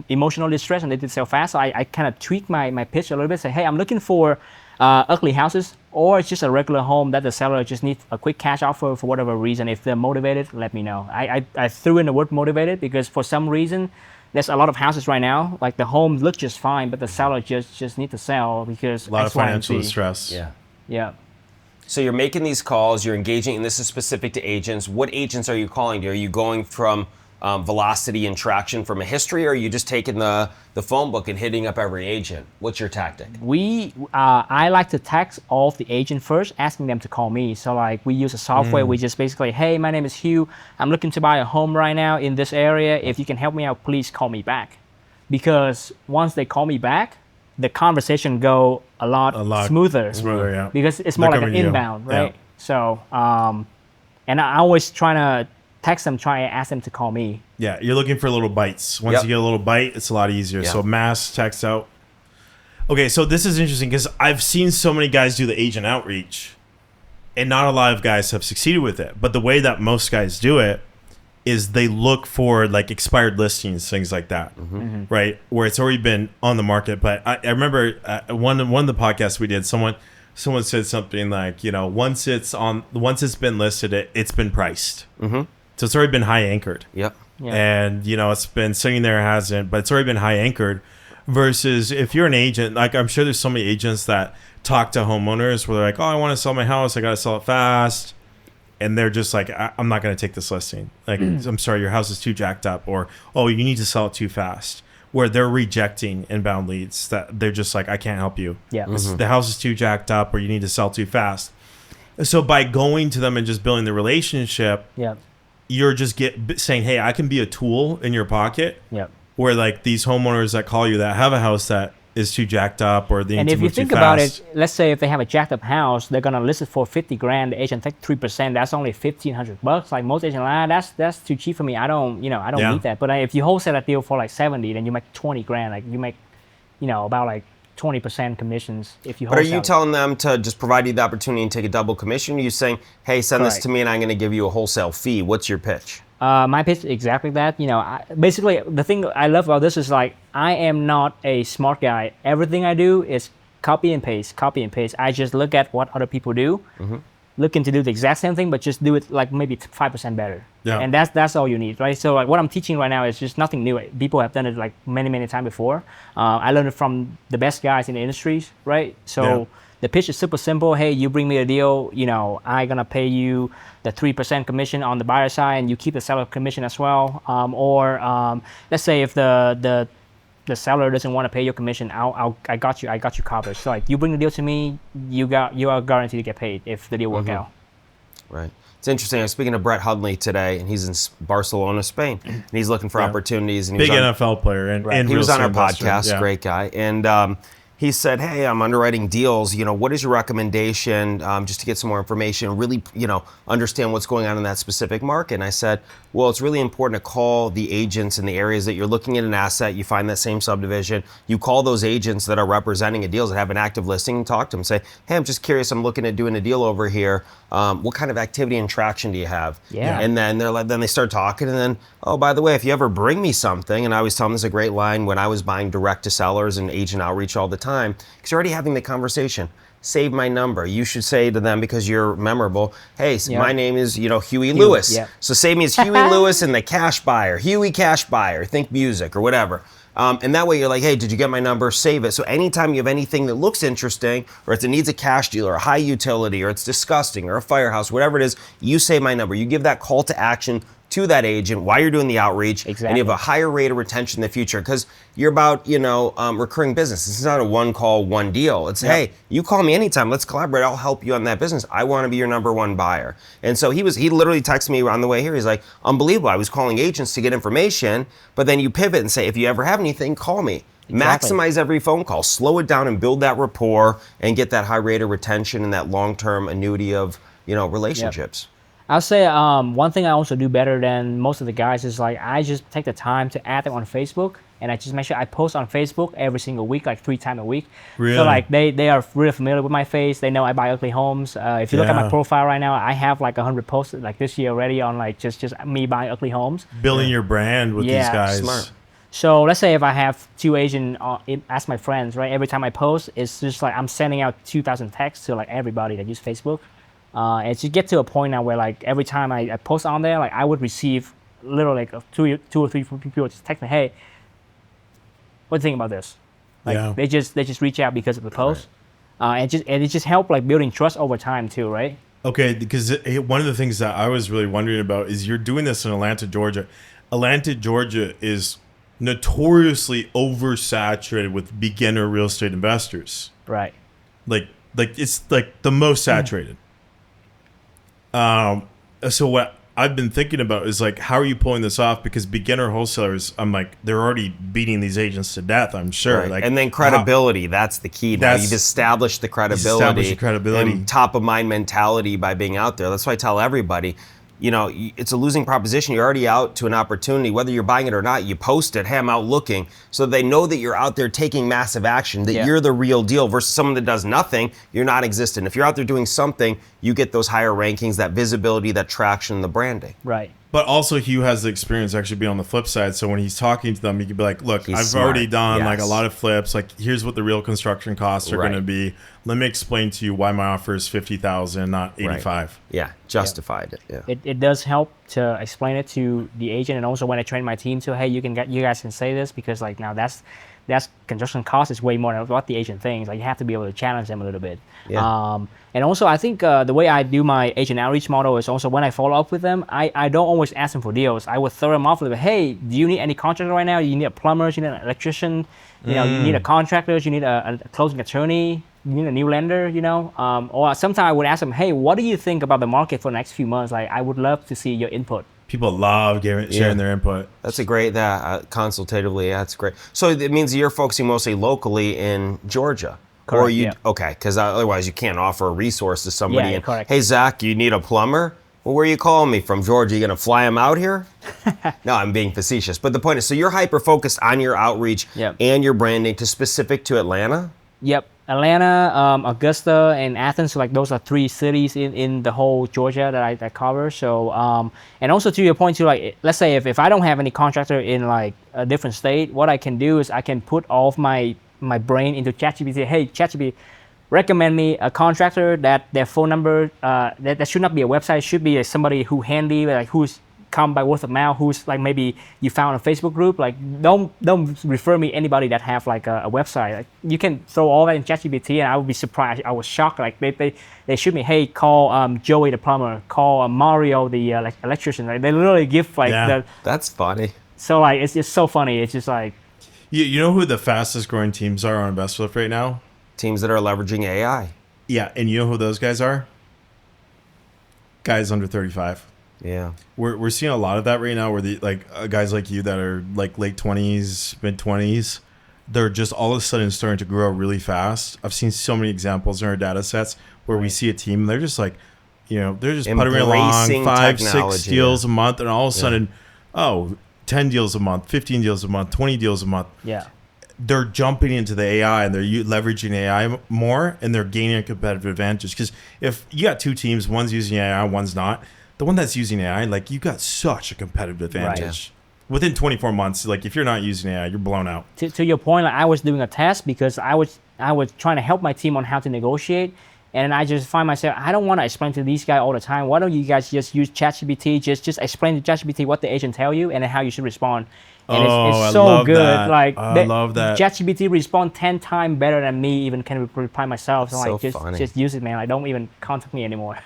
emotional distress and they did sell fast. So I kind of tweak my pitch a little bit. Say, hey, I'm looking for ugly houses, or it's just a regular home that the seller just needs a quick cash offer for whatever reason. If they're motivated, let me know. I threw in the word motivated because for some reason, there's a lot of houses right now, like the home looks just fine, but the seller just need to sell because a lot of financial distress. Yeah. So you're making these calls, you're engaging, and this is specific to agents. What agents are you calling to? Are you going from velocity and traction from a history, or are you just taking the phone book and hitting up every agent? What's your tactic? I like to text all of the agent first, asking them to call me. So like we use a software, we just basically, hey, my name is Hugh. I'm looking to buy a home right now in this area. If you can help me out, please call me back. Because once they call me back, the conversation go a lot smoother. Smoother, yeah. Because it's more like an inbound, right? Yeah. So, and I always try to text them, try and ask them to call me. Yeah, you're looking for little bites. Once you get a little bite, it's a lot easier. So mass text out. Okay, so this is interesting because I've seen so many guys do the agent outreach, and not a lot of guys have succeeded with it. But the way that most guys do it is they look for like expired listings, things like that, right? Where it's already been on the market. But I remember one of the podcasts we did, someone said something like, once it's been listed, it's been priced. So it's already been high anchored. Yep. Yeah. And it's been sitting there, hasn't, but it's already been high anchored. Versus if you're an agent, like I'm sure there's so many agents that talk to homeowners where they're like, oh, I want to sell my house, I got to sell it fast. And they're just like, I'm not going to take this listing. Like, I'm sorry, your house is too jacked up. Or, oh, you need to sell it too fast. Where they're rejecting inbound leads that they're just like, I can't help you. Yeah. The house is too jacked up or you need to sell too fast. So by going to them and just building the relationship, you're just saying, hey, I can be a tool in your pocket. Where like these homeowners that call you that have a house that is too jacked up or they need to move too fast. And if you think about it, let's say if they have a jacked up house, they're gonna list it for $50,000. The agent take 3%. That's only $1,500. Like most agents, that's too cheap for me. I don't need that. But if you wholesale a deal for like 70, then you make $20,000. Like you make, about like 20% commissions if you But are wholesale. you telling them to just provide you the opportunity and take a double commission? Are you saying, hey, send this Correct. to me and I'm going to give you a wholesale fee? What's your pitch? My pitch is exactly that. Basically, the thing I love about this is like, I am not a smart guy. Everything I do is copy and paste, copy and paste. I just look at what other people do, looking to do the exact same thing, but just do it like maybe 5% better. Yeah. And that's all you need, right? So like what I'm teaching right now is just nothing new. People have done it like many times before. I learned it from the best guys in the industries, right? So the pitch is super simple. Hey, you bring me a deal, I'm gonna pay you the 3% commission on the buyer side, and you keep the seller commission as well. Let's say if the seller doesn't want to pay your commission, I got you covered. So like you bring the deal to me, you are guaranteed to get paid if the deal work out. Right. It's interesting. I was speaking to Brett Hundley today, and he's in Barcelona, Spain, and he's looking for opportunities. And Big NFL player, and he was on our investor. podcast. Yeah. Great guy, and he said, "Hey, I'm underwriting deals. What is your recommendation just to get some more information? Really, understand what's going on in that specific market." And I said, "Well, it's really important to call the agents in the areas that you're looking at an asset. You find that same subdivision. You call those agents that are representing a deal that have an active listing and talk to them. Say, hey, I'm just curious. I'm looking at doing a deal over here. What kind of activity and traction do you have?" Yeah. And then then they start talking, and then, oh, by the way, if you ever bring me something, and I always tell them this is a great line when I was buying direct to sellers and agent outreach all the time, because you're already having the conversation. Save my number. You should say to them, because you're memorable, hey, my name is, Huey Lewis. Yep. So save me as Huey Lewis and the cash buyer, Huey cash buyer, think music or whatever. And that way you're like, hey, did you get my number? Save it. So anytime you have anything that looks interesting, or it needs a cash deal or a high utility, or it's disgusting, or a firehouse, whatever it is, you say my number. You give that call to action to that agent while you're doing the outreach, and you have a higher rate of retention in the future, because you're about recurring business. This is not a one call, one deal. It's hey, you call me anytime. Let's collaborate. I'll help you on that business. I want to be your number one buyer. And so he literally texted me on the way here. He's like, unbelievable. I was calling agents to get information, but then you pivot and say, if you ever have anything, call me. Exactly. Maximize every phone call. Slow it down and build that rapport and get that high rate of retention and that long-term annuity of relationships. Yep. I'll say one thing I also do better than most of the guys is like I just take the time to add them on Facebook, and I just make sure I post on Facebook every single week, like 3 times a week. Really? So like they are really familiar with my face. They know I buy ugly homes. If you look at my profile right now, I have like 100 posts like this year already on like just me buying ugly homes. Building your brand with these guys. Smart. So let's say if I have 2 agents as my friends, right? Every time I post, it's just like I'm sending out 2,000 texts to like everybody that use Facebook. And to get to a point now where like every time I post on there, like I would receive literally like two or three people just text me, hey, what do you think about this? Like they just reach out because of the post. And it just helped like building trust over time too, right? Okay, because one of the things that I was really wondering about is you're doing this in Atlanta, Georgia. Atlanta, Georgia is notoriously oversaturated with beginner real estate investors. Right. Like it's like the most saturated. So what I've been thinking about is like, how are you pulling this off? Because beginner wholesalers, I'm like, they're already beating these agents to death, I'm sure. Right. Like, and then credibility, that's the key. Now you've established the credibility. And top of mind mentality by being out there. That's why I tell everybody, it's a losing proposition. You're already out to an opportunity, whether you're buying it or not. You post it, hey, I'm out looking, so they know that you're out there taking massive action, that you're the real deal versus someone that does nothing, you're not existent. If you're out there doing something, you get those higher rankings, that visibility, that traction, the branding. Right. But also Hugh has the experience actually being on the flip side. So when he's talking to them, he could be like, look, I've already done like a lot of flips. Like, here's what the real construction costs are going to be. Let me explain to you why my offer is $50,000, not $85,000. Right. Yeah, justified it. Yeah. It does help to explain it to the agent, and also when I train my team to, hey, you guys can say this, because like now that's construction cost is way more than what the agent thinks. Like you have to be able to challenge them a little bit. Yeah. And also I think the way I do my agent outreach model is also when I follow up with them, I don't always ask them for deals. I would throw them off with, hey, do you need any contractor right now? You need a plumber, you need an electrician, you need a contractor, you need a closing attorney, you need a new lender, or sometimes I would ask them, hey, what do you think about the market for the next few months? Like I would love to see your input. People love sharing their input. That's a great, consultatively, that's great. So it means you're focusing mostly locally in Georgia. Correct, Okay, because otherwise you can't offer a resource to somebody. Yeah, correct. Hey, Zach, you need a plumber? Well, where are you calling me from, Georgia? You going to fly him out here? No, I'm being facetious. But the point is, so you're hyper-focused on your outreach and your branding to specific to Atlanta? Yep, Atlanta, Augusta, and Athens. So like those are three cities in the whole Georgia that I cover. So and also to your point too, like let's say if I don't have any contractor in like a different state, what I can do is I can put all of my brain into ChatGPT. Hey, ChatGPT, recommend me a contractor that their phone number that should not be a website, should be somebody who handy, like who's come by word of mouth, who's like maybe you found a Facebook group. Like don't refer me anybody that have like a website. Like you can throw all that in ChatGPT and I would be surprised. I was shocked. Like they shoot me, hey, call Joey the plumber, call Mario the like electrician. Like they literally give like That's funny. So like it's just so funny. It's just like you know who the fastest growing teams are on Investorlift right now? Teams that are leveraging AI. Yeah, and you know who those guys are? Guys under 35. Yeah, we're seeing a lot of that right now, where the guys like you that are like late 20s, mid 20s, they're just all of a sudden starting to grow really fast. I've seen so many examples in our data sets where we see a team, they're just like, they're just puttering along 5, 6 deals a month, and all of a sudden, 10 deals a month, 15 deals a month, 20 deals a month. Yeah. They're jumping into the AI and they're leveraging AI more, and they're gaining a competitive advantage. Because if you got two teams, one's using AI, one's not, the one that's using AI, like you got such a competitive advantage. Right. Within 24 months, like if you're not using AI, you're blown out. To your point, like I was doing a test because I was trying to help my team on how to negotiate, and I just find myself, I don't want to explain to these guys all the time. Why don't you guys just use ChatGPT? Just explain to ChatGPT what the agent tell you and then how you should respond. And it's so good. That. Like I love that. ChatGPT respond 10 times better than me even can reply myself. So like funny. just use it, man. Like don't even contact me anymore.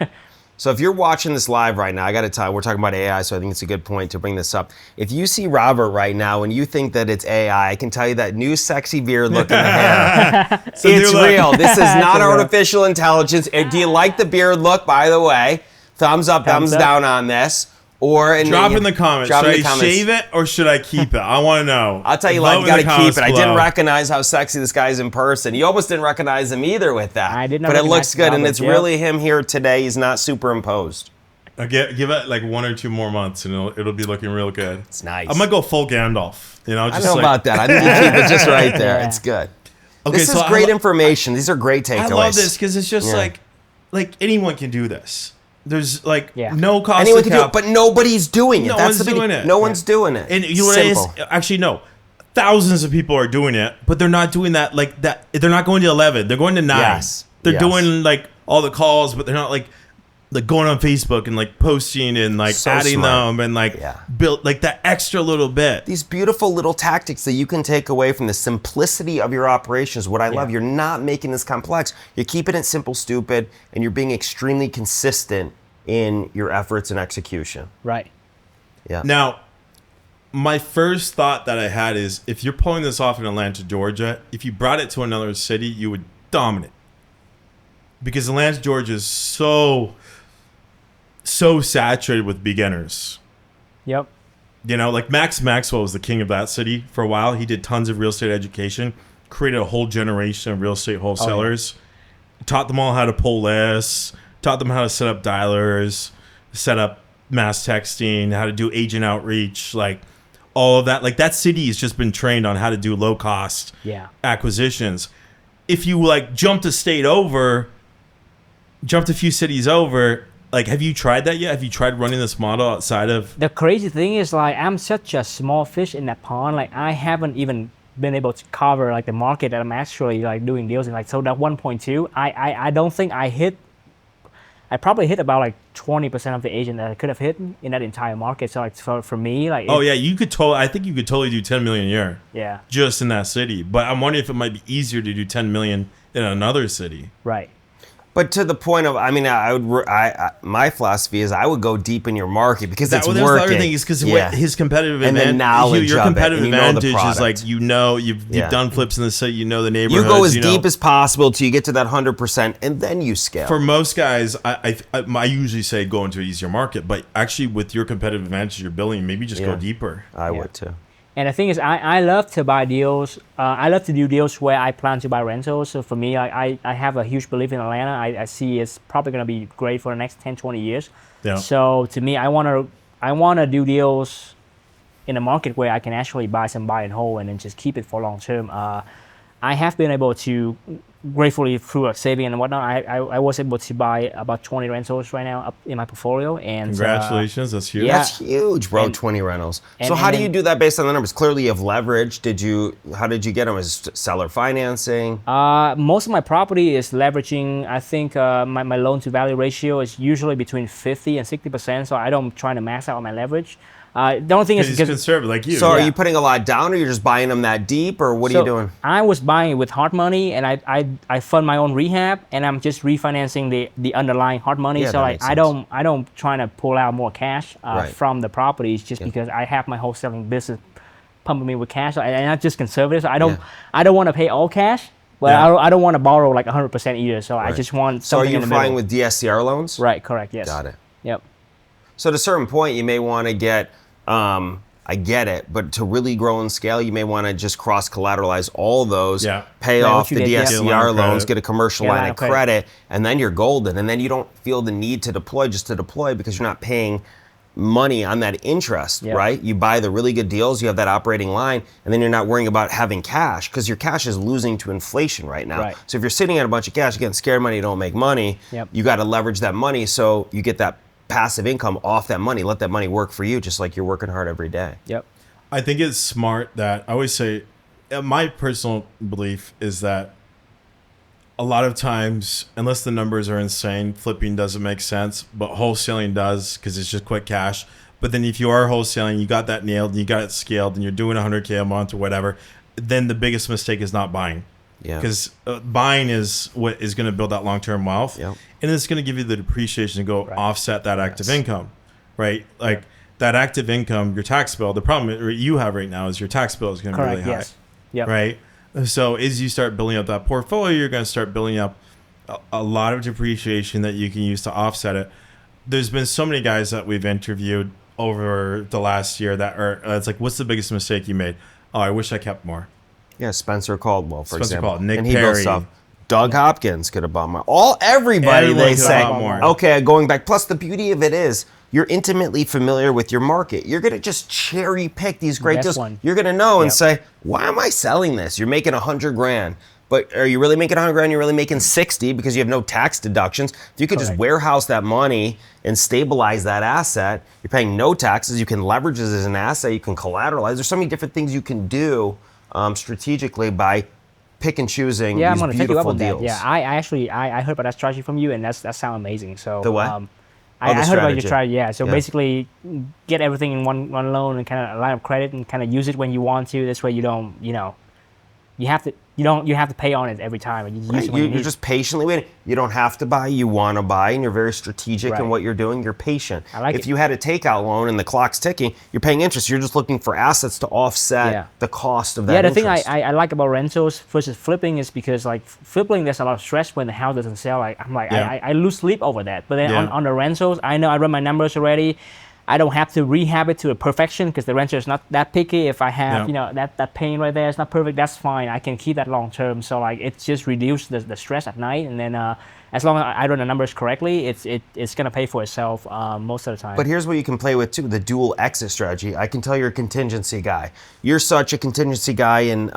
So if you're watching this live right now, I got to tell you, we're talking about AI, so I think it's a good point to bring this up. If you see Robert right now and you think that it's AI, I can tell you that new sexy beard look in the hair. It's real. This is not artificial intelligence. Do you like the beard look, by the way? Thumbs up, thumbs down on this. Or drop in the comments. Should I shave it or should I keep it? I want to know. I'll tell you what, you got to keep it. I didn't recognize how sexy this guy is in person. You almost didn't recognize him either with that. I did not. But it looks good, and it's really him here today. He's not superimposed. Give it like 1 or 2 more months, and it'll be looking real good. It's nice. I might go full Gandalf. Just I know about that. I think you keep it just right there. It's good. Okay, this is great information. These are great takeaways. I love this because it's just like anyone can do this. There's no cost. Anyone can do it, but nobody's doing it. No one's doing it. No one's doing it. And you know what it is? Actually, no. Thousands of people are doing it, but they're not doing that like that. They're not going to 11. They're going to 9. Yes. They're doing like all the calls, but they're not like going on Facebook and like posting and like adding them and like build like that extra little bit. These beautiful little tactics that you can take away from the simplicity of your operations. What I love, you're not making this complex. You're keeping it simple, stupid, and you're being extremely consistent in your efforts and execution. Right. Yeah. Now, my first thought that I had is if you're pulling this off in Atlanta, Georgia, if you brought it to another city, you would dominate. Because Atlanta, Georgia is so saturated with beginners. Yep. Like Max Maxwell was the king of that city for a while. He did tons of real estate education, created a whole generation of real estate wholesalers, taught them all how to pull lists, taught them how to set up dialers, set up mass texting, how to do agent outreach, like all of that. Like that city has just been trained on how to do low cost acquisitions. If you like jumped a few cities over, like, have you tried that yet? Have you tried running this model outside of? The crazy thing is, like, I'm such a small fish in that pond. Like, I haven't even been able to cover like the market that I'm actually like doing deals in. Like, so that 1.2, I don't think I probably hit about like 20% of the agent that I could have hit in that entire market. So like for me, like you could I think you could totally do 10 million a year. Yeah. Just in that city. But I'm wondering if it might be easier to do 10 million in another city. Right. But to the point of, I mean, my philosophy is I would go deep in your market because it's working. The other thing is because his competitive advantage, and the knowledge your competitive advantage is like you've done flips in the city, the neighborhoods. You go as deep as possible till you get to that 100%, and then you scale. For most guys, I usually say go into an easier market, but actually with your competitive advantage you're building, maybe just go deeper. I would too. And the thing is, I love to buy deals. I love to do deals where I plan to buy rentals. So for me, I have a huge belief in Atlanta. I see it's probably going to be great for the next 10, 20 years. Yeah. So to me, I want to do deals in a market where I can actually buy and hold and then just keep it for long term. I have been able to, gratefully through a saving and whatnot, I was able to buy about 20 rentals right now up in my portfolio. And Congratulations, that's huge. yeah. That's huge, bro. And- 20 rentals. and- So and how do then- you do that based on the numbers? Clearly, you have leverage. How did you get them? Is it seller financing? Most of my property is leveraging. I think my loan to value ratio is usually between 50 and 60%. So I don't try to max out my leverage. The only thing is He's because conservative like you. So are Yeah. you putting a lot down, or you're just buying them that deep, or what are you doing? I was buying it with hard money, and I fund my own rehab, and I'm just refinancing the underlying hard money. Yeah, So that like makes I sense. don't try to pull out more cash Right. from the properties just because I have my wholesaling business pumping me with cash, and I'm just conservative. So I don't want to pay all cash, but Yeah. I don't want to borrow like 100% either. So I just want So are something you in the flying middle. with DSCR loans? Right, correct, yes. Got it. Yep. So at a certain point, you may want to get, I get it, but to really grow and scale, you may want to just cross-collateralize all those, Yeah. pay Right, off what you the did, yeah. Get a line DSCR of loans, credit. get a commercial Yeah, line of credit, and then you're golden. And then you don't feel the need to deploy just to deploy because you're not paying money on that interest, Yeah. right? You buy the really good deals, you have that operating line, and then you're not worrying about having cash because your cash is losing to inflation right now. Right. So if you're sitting on a bunch of cash, getting scared money, you don't make money, Yep. you got to leverage that money so you get that passive income off that money. Let that money work for you just like you're working hard every day. Yep. I think it's smart that I always say, my personal belief is that a lot of times, unless the numbers are insane, flipping doesn't make sense, but wholesaling does because it's just quick cash. But then if you are wholesaling, you got that nailed and you got it scaled and you're doing 100K a month or whatever, then the biggest mistake is not buying. Yeah. Because buying is what is going to build that long-term wealth. Yep. And it's going to give you the depreciation to go Right. offset that active income, right? Like that active income, your tax bill, the problem you have right now is your tax bill is going to be Correct, really high, yes. Yep. right? So as you start building up that portfolio, you're going to start building up a lot of depreciation that you can use to offset it. There's been so many guys that we've interviewed over the last year that are, it's like, what's the biggest mistake you made? Oh, I wish I kept more. Yeah, Spencer Caldwell, for Spencer example. Caldwell, Nick and he built Perry. stuff. Doug Hopkins could have bought more. Everybody Everyone they could have say. bought more. Okay, going back. Plus, the beauty of it is you're intimately familiar with your market. You're gonna just cherry pick these great Best deals. one. You're gonna know and Yep. say, "Why am I selling this?" You're making $100,000, but are you really making $100,000? You're really making 60 because you have no tax deductions. If you could just Correct. warehouse that money and stabilize that asset, you're paying no taxes. You can leverage it as an asset. You can collateralize. There's so many different things you can do strategically by pick and choosing Yeah, I'm these gonna take you up beautiful on deals. that. Yeah, I actually I heard about that strategy from you, and that sounds amazing. So The what? I Oh, the heard about strategy. your strategy. Yeah, so Yeah. basically get everything in one loan and kind of a line of credit and kind of use it when you want to. This way you don't you have to pay on it every time. And you use Right, it when you you're need just patiently waiting. You don't have to buy. You want to buy, and you're very strategic in Right. what you're doing. You're patient. I like if it. you had a takeout loan and the clock's ticking, you're paying interest. You're just looking for assets to offset Yeah. the cost of that Yeah, the thing interest. I like about rentals versus flipping is because like flipping, there's a lot of stress when the house doesn't sell. Like I'm like Yeah. I lose sleep over that. But then Yeah. on the rentals, I know I run my numbers already. I don't have to rehab it to a perfection because the renter is not that picky. If I have that pain right there, it's not perfect. That's fine. I can keep that long term. So like it just reduces the stress at night, and then as long as I run the numbers correctly, it's gonna pay for itself most of the time. But here's what you can play with too, the dual exit strategy. I can tell you're a contingency guy. You're such a contingency guy and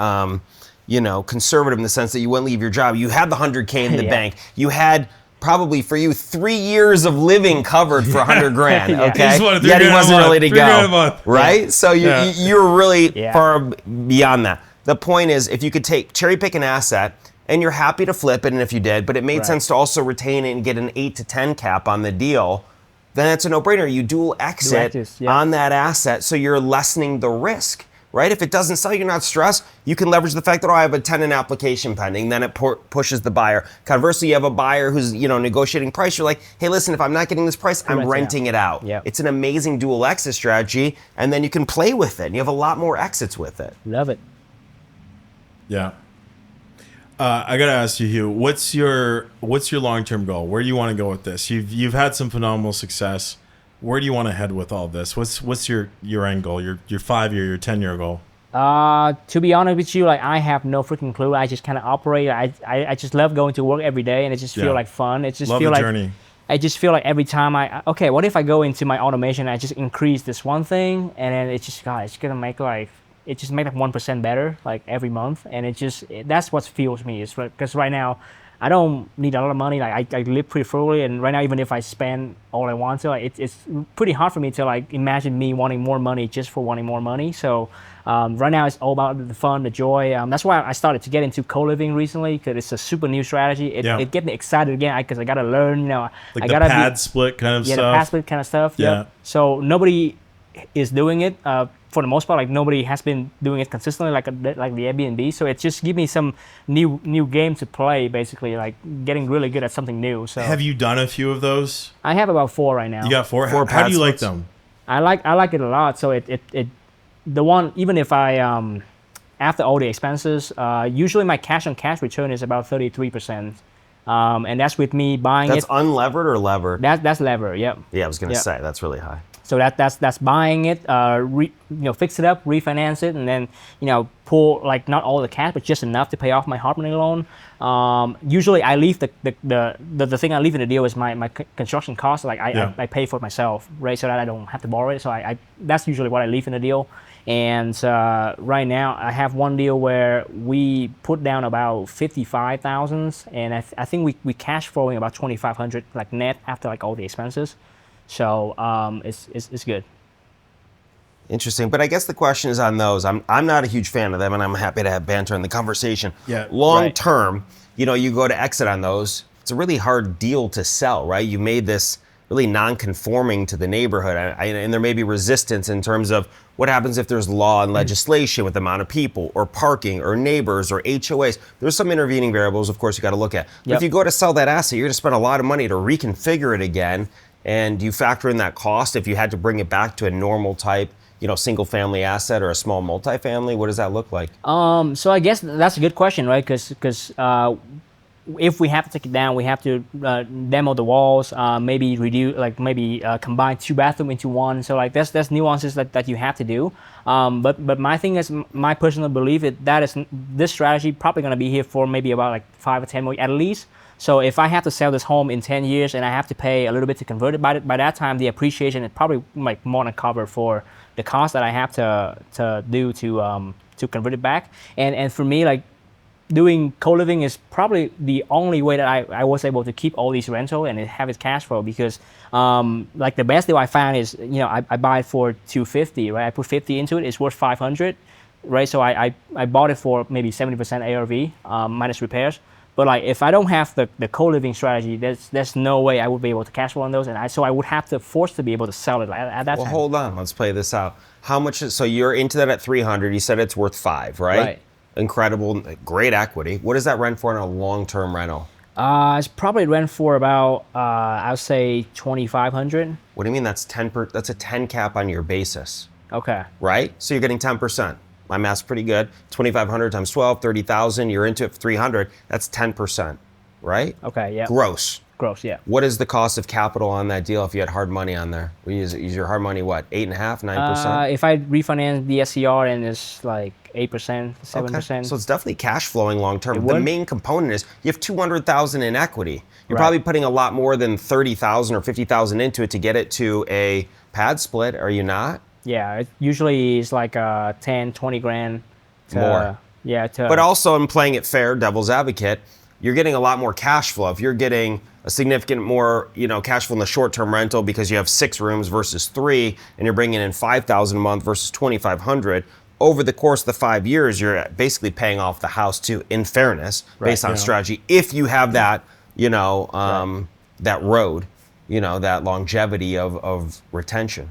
conservative in the sense that you wouldn't leave your job. You had the 100K in the Yeah. bank. You had probably for you 3 years of living covered for 100 grand, Yeah. okay? He just wanted Yet he 3 grand a wasn't month, ready to 3 grand a go. month. Right? So Yeah. you're really Yeah. far beyond that. The point is, if you could cherry pick an asset and you're happy to flip it, and if you did, but it made Right. sense to also retain it and get an 8 to 10 cap on the deal, then it's a no-brainer. You dual exit exits, yeah. on that asset, so you're lessening the risk, right? If it doesn't sell, you're not stressed. You can leverage the fact that, I have a tenant application pending, then it pushes the buyer. Conversely, you have a buyer who's negotiating price. You're like, hey, listen, if I'm not getting this price, I'm Rent it out. renting it out. Yep. It's an amazing dual exit strategy, and then you can play with it. And you have a lot more exits with it. Love it. Yeah. I gotta ask you, Hugh, what's your long-term goal? Where do you want to go with this? You've had some phenomenal success. Where do you want to head with all this? What's your end goal? Your 5-year, your 10-year goal? To be honest with you, like I have no freaking clue. I just kind of operate. I just love going to work every day, and it just Yeah. feel like fun. It just Love feel the like journey. I just feel like every time what if I go into my automation, I just increase this one thing, and then it's just it's gonna make like it just make like 1% better like every month, and that's what fuels me. Is because right now I don't need a lot of money. Like I live pretty frugally, and right now even if I spend all I want to, like, it's pretty hard for me to like imagine me wanting more money just for wanting more money. So right now it's all about the fun, the joy. That's why I started to get into co-living recently, because it's a super new strategy. It gets me excited again because I gotta learn. You know, like I the gotta pad split kind of stuff. Yeah, the pad split kind of stuff. Yeah. Yep. So nobody is doing it. For the most part, like nobody has been doing it consistently, like the Airbnb. So it just give me some new game to play, basically, like getting really good at something new. So have you done a few of those? I have about 4 right now. You got 4. How do you like them? I like it a lot. So it the one, even if I after all the expenses, usually my cash on cash return is about 33%, and that's with me buying That's it. unlevered or levered? That's lever. Yep. Yeah, I was gonna say that's really high. So that's buying it, fix it up, refinance it, and then pull like not all the cash, but just enough to pay off my hard money loan. Usually I leave the thing I leave in the deal is my construction costs. Like I pay for it myself, right? So that I don't have to borrow it. So I that's usually what I leave in the deal. And right now I have one deal where we put down about 55,000, and I think we cash flowing about 2,500 like net after like all the expenses. So it's good. Interesting, but I guess the question is on those. I'm not a huge fan of them, and I'm happy to have banter in the conversation. Yeah, long term, you go to exit on those. It's a really hard deal to sell, right? You made this really non-conforming to the neighborhood, and there may be resistance in terms of what happens if there's law and legislation with the amount of people, or parking, or neighbors, or HOAs. There's some intervening variables, of course, you got to look at. But if you go to sell that asset, you're going to spend a lot of money to reconfigure it again. And you factor in that cost if you had to bring it back to a normal type, single family asset or a small multifamily. What does that look like? So I guess that's a good question, right? Because if we have to take it down, we have to demo the walls, maybe reduce, like maybe combine 2 bathrooms into 1. So like that's nuances that you have to do. But my thing is, my personal belief is this strategy probably going to be here for maybe about like 5 or 10 more at least. So if I have to sell this home in 10 years and I have to pay a little bit to convert it, by that time the appreciation is probably like more than covered for the cost that I have to do to convert it back. And for me, like doing co-living is probably the only way that I was able to keep all these rental and have its cash flow, because like the best deal I found is I buy it for $250, right? I put 50 into it, it's worth 500, right? So I bought it for maybe 70% ARV minus repairs. But like if I don't have the co-living strategy, there's no way I would be able to cash flow on those, and so I would have to force to be able to sell it at that time. Well, hold on, let's play this out. How much so you're into that at 300? You said it's worth 5, right? Right. Incredible, great equity. What does that rent for in a long-term rental? It's probably rent for about I would say 2,500. What do you mean? That's that's a 10 cap on your basis. Okay. Right. So you're getting 10%. My math's pretty good. 2,500 times 12, 30,000. You're into it for 300. That's 10%, right? Okay. Yeah. Gross. Gross. Yeah. What is the cost of capital on that deal if you had hard money on there? We use your hard money, what, 8.5%, 9%? If I refinance the SCR, and it's like 8%, 7%. Okay. So it's definitely cash flowing long term. The main component is you have 200,000 in equity. You're probably putting a lot more than 30,000 or 50,000 into it to get it to a pad split. Are you not? Yeah, it usually is like 10, 20 grand. More. Yeah. But also, I'm playing it fair, devil's advocate. You're getting a lot more cash flow. If you're getting a significant more, cash flow in the short-term rental because you have 6 rooms versus 3, and you're bringing in 5,000 a month versus 2,500. Over the course of the 5 years, you're basically paying off the house too. In fairness, based on strategy, if you have that, that road, that longevity of retention.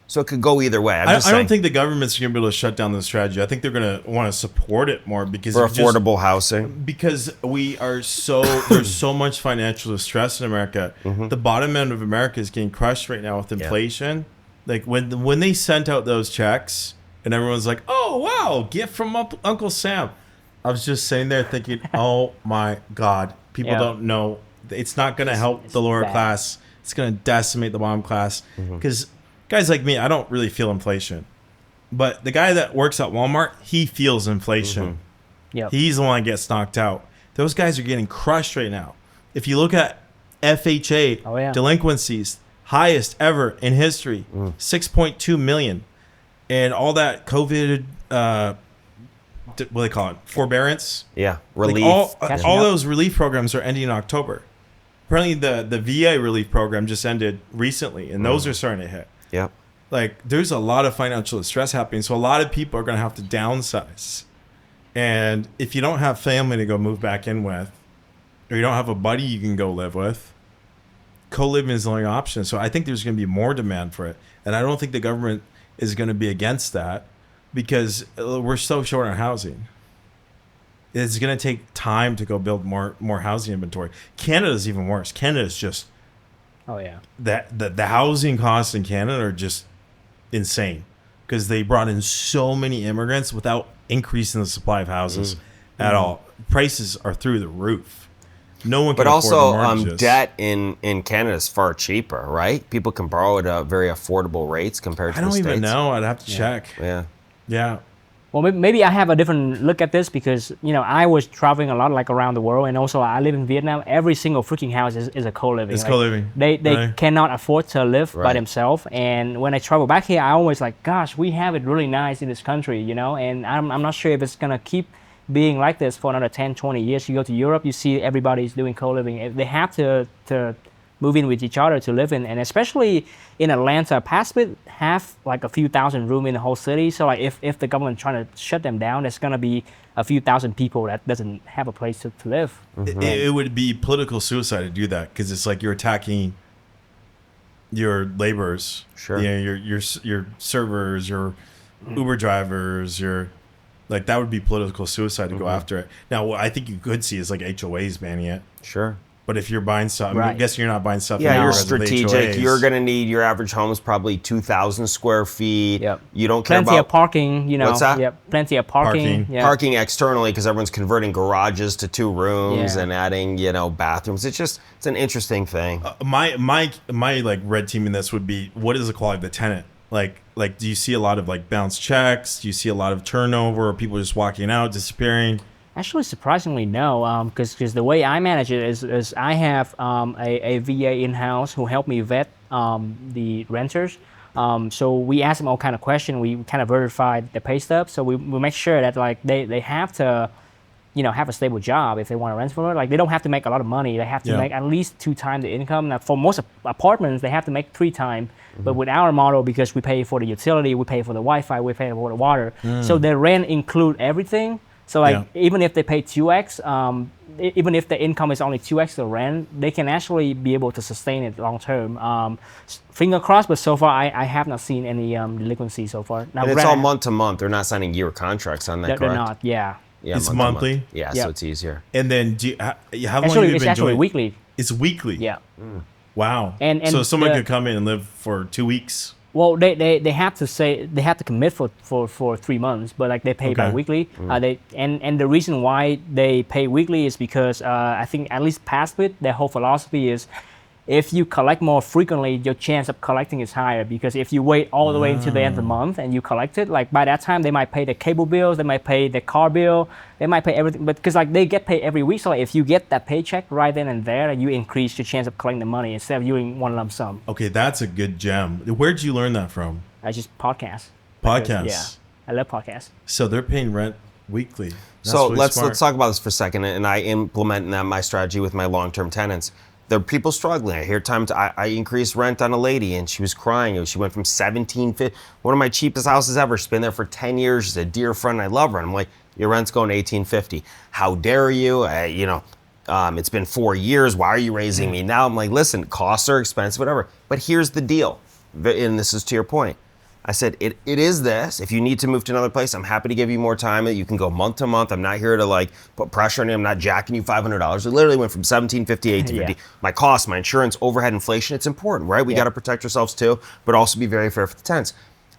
So it could go either way. I don't think the government's going to be able to shut down the strategy. I think they're going to want to support it more because for affordable housing. Because we are there's so much financial distress in America. Mm-hmm. The bottom end of America is getting crushed right now with inflation. Yeah. Like when they sent out those checks and everyone's like, "Oh wow, gift from Uncle Sam," I was just sitting there thinking, "Oh my God, people don't know. It's not going to help the lower class. It's going to decimate the bottom class because." Guys like me, I don't really feel inflation. But the guy that works at Walmart, he feels inflation. Mm-hmm. Yep. He's the one that gets knocked out. Those guys are getting crushed right now. If you look at FHA delinquencies, highest ever in history, 6.2 million. and all that COVID, what do they call it, forbearance? Yeah, Like relief. all those relief programs are ending in October. Apparently, the VA relief program just ended recently, and those are starting to hit. Yep. Like, there's a lot of financial stress happening, so a lot of people are going to have to downsize. And if you don't have family to go move back in with, or you don't have a buddy you can go live with, co-living is the only option. So I think there's going to be more demand for it. And I don't think the government is going to be against that because we're so short on housing. It's going to take time to go build more housing inventory. Canada's even worse. Canada's just... Oh, yeah. The housing costs in Canada are just insane because they brought in so many immigrants without increasing the supply of houses at all. Prices are through the roof. No one can But afford the also, mortgages. debt in Canada is far cheaper, right? People can borrow at very affordable rates compared to I the don't States. even know. I'd have to check. Yeah. Well, maybe I have a different look at this because, I was traveling a lot, like around the world, and also I live in Vietnam. Every single freaking house is a co-living. It's co-living. They Right. cannot afford to live by Right. themselves. And when I travel back here, I always like, gosh, we have it really nice in this country, and I'm not sure if it's going to keep being like this for another 10, 20 years. You go to Europe, you see everybody's doing co-living. They have to move in with each other to live in, and especially in Atlanta, Passmit have like a few thousand room in the whole city. So like if the government trying to shut them down, there's gonna be a few thousand people that doesn't have a place to live. It would be political suicide to do that because it's like you're attacking your laborers. Sure. Your servers, your Uber drivers, your... Like, that would be political suicide to go after it. Now, what I think you could see is like HOAs banning it. Sure. But if you're buying stuff, I Right. guess you're not buying stuff. Yeah, now you're because of the strategic. HOAs. You're going to need your average home is probably 2,000 square feet. Yep. You don't care Plenty about of parking, What's that? Yep, plenty of parking. Parking. Yeah. parking externally because everyone's converting garages to 2 rooms Yeah. and adding, bathrooms. It's an interesting thing. My like red team in this would be, what is the quality of the tenant? Like do you see a lot of like bounce checks? Do you see a lot of turnover or people just walking out, disappearing? Actually, surprisingly, no. Because the way I manage it is I have a VA in-house who help me vet the renters. So we ask them all kind of questions. We kind of verify the pay stub. So we make sure that like they have to, have a stable job if they want to rent for it. Like they don't have to make a lot of money. They have to make at least 2 times the income. Now, for most apartments, they have to make 3 times. But with our model, because we pay for the utility, we pay for the Wi-Fi, we pay for the water. So the rent include everything. So like even if they pay 2x, even if the income is only 2x the rent, they can actually be able to sustain it long term. Finger crossed, but so far I have not seen any delinquency so far. Now, And it's all month to month. They're not signing year contracts on that, they're correct? not, yeah. Yeah, It's month to month. monthly? Yeah, Yep. so it's easier. And then how long have you Actually, been it's actually doing? weekly. It's weekly. Yeah. Wow. And so someone the- could come in and live for 2 weeks. Well, they have to commit for 3 months, but like they pay Okay. bi-weekly. And the reason why they pay weekly is because I think at least Passmit, their whole philosophy is if you collect more frequently, your chance of collecting is higher. Because if you wait all the way until the end of the month and you collect it, like by that time they might pay the cable bills, they might pay the car bill, they might pay everything. But because like they get paid every week, so like, if you get that paycheck right then and there, you increase your chance of collecting the money instead of doing one lump sum. Okay, that's a good gem. Where'd you learn that from? I just podcast. Podcasts. Yeah, I love podcasts. So they're paying rent weekly. That's So really let's smart. talk about this for a second, and I implement that my strategy with my long-term tenants. There are people struggling. I hear times I increased rent on a lady, and she was crying. She went from 1750, one of my cheapest houses ever. She's been there for 10 years. She's a dear friend. I love her. And I'm like, your rent's going to 1850. How dare you? It's been 4 years. Why are you raising me now? I'm like, listen, costs are expensive, whatever. But here's the deal, and this is to your point. I said, it is this. If you need to move to another place, I'm happy to give you more time. You can go month to month. I'm not here to like put pressure on you. I'm not jacking you $500. It literally went from 1750 to 1850. Yeah. My costs, my insurance, overhead, inflation, it's important, right? We got to protect ourselves too, but also be very fair for the tenants.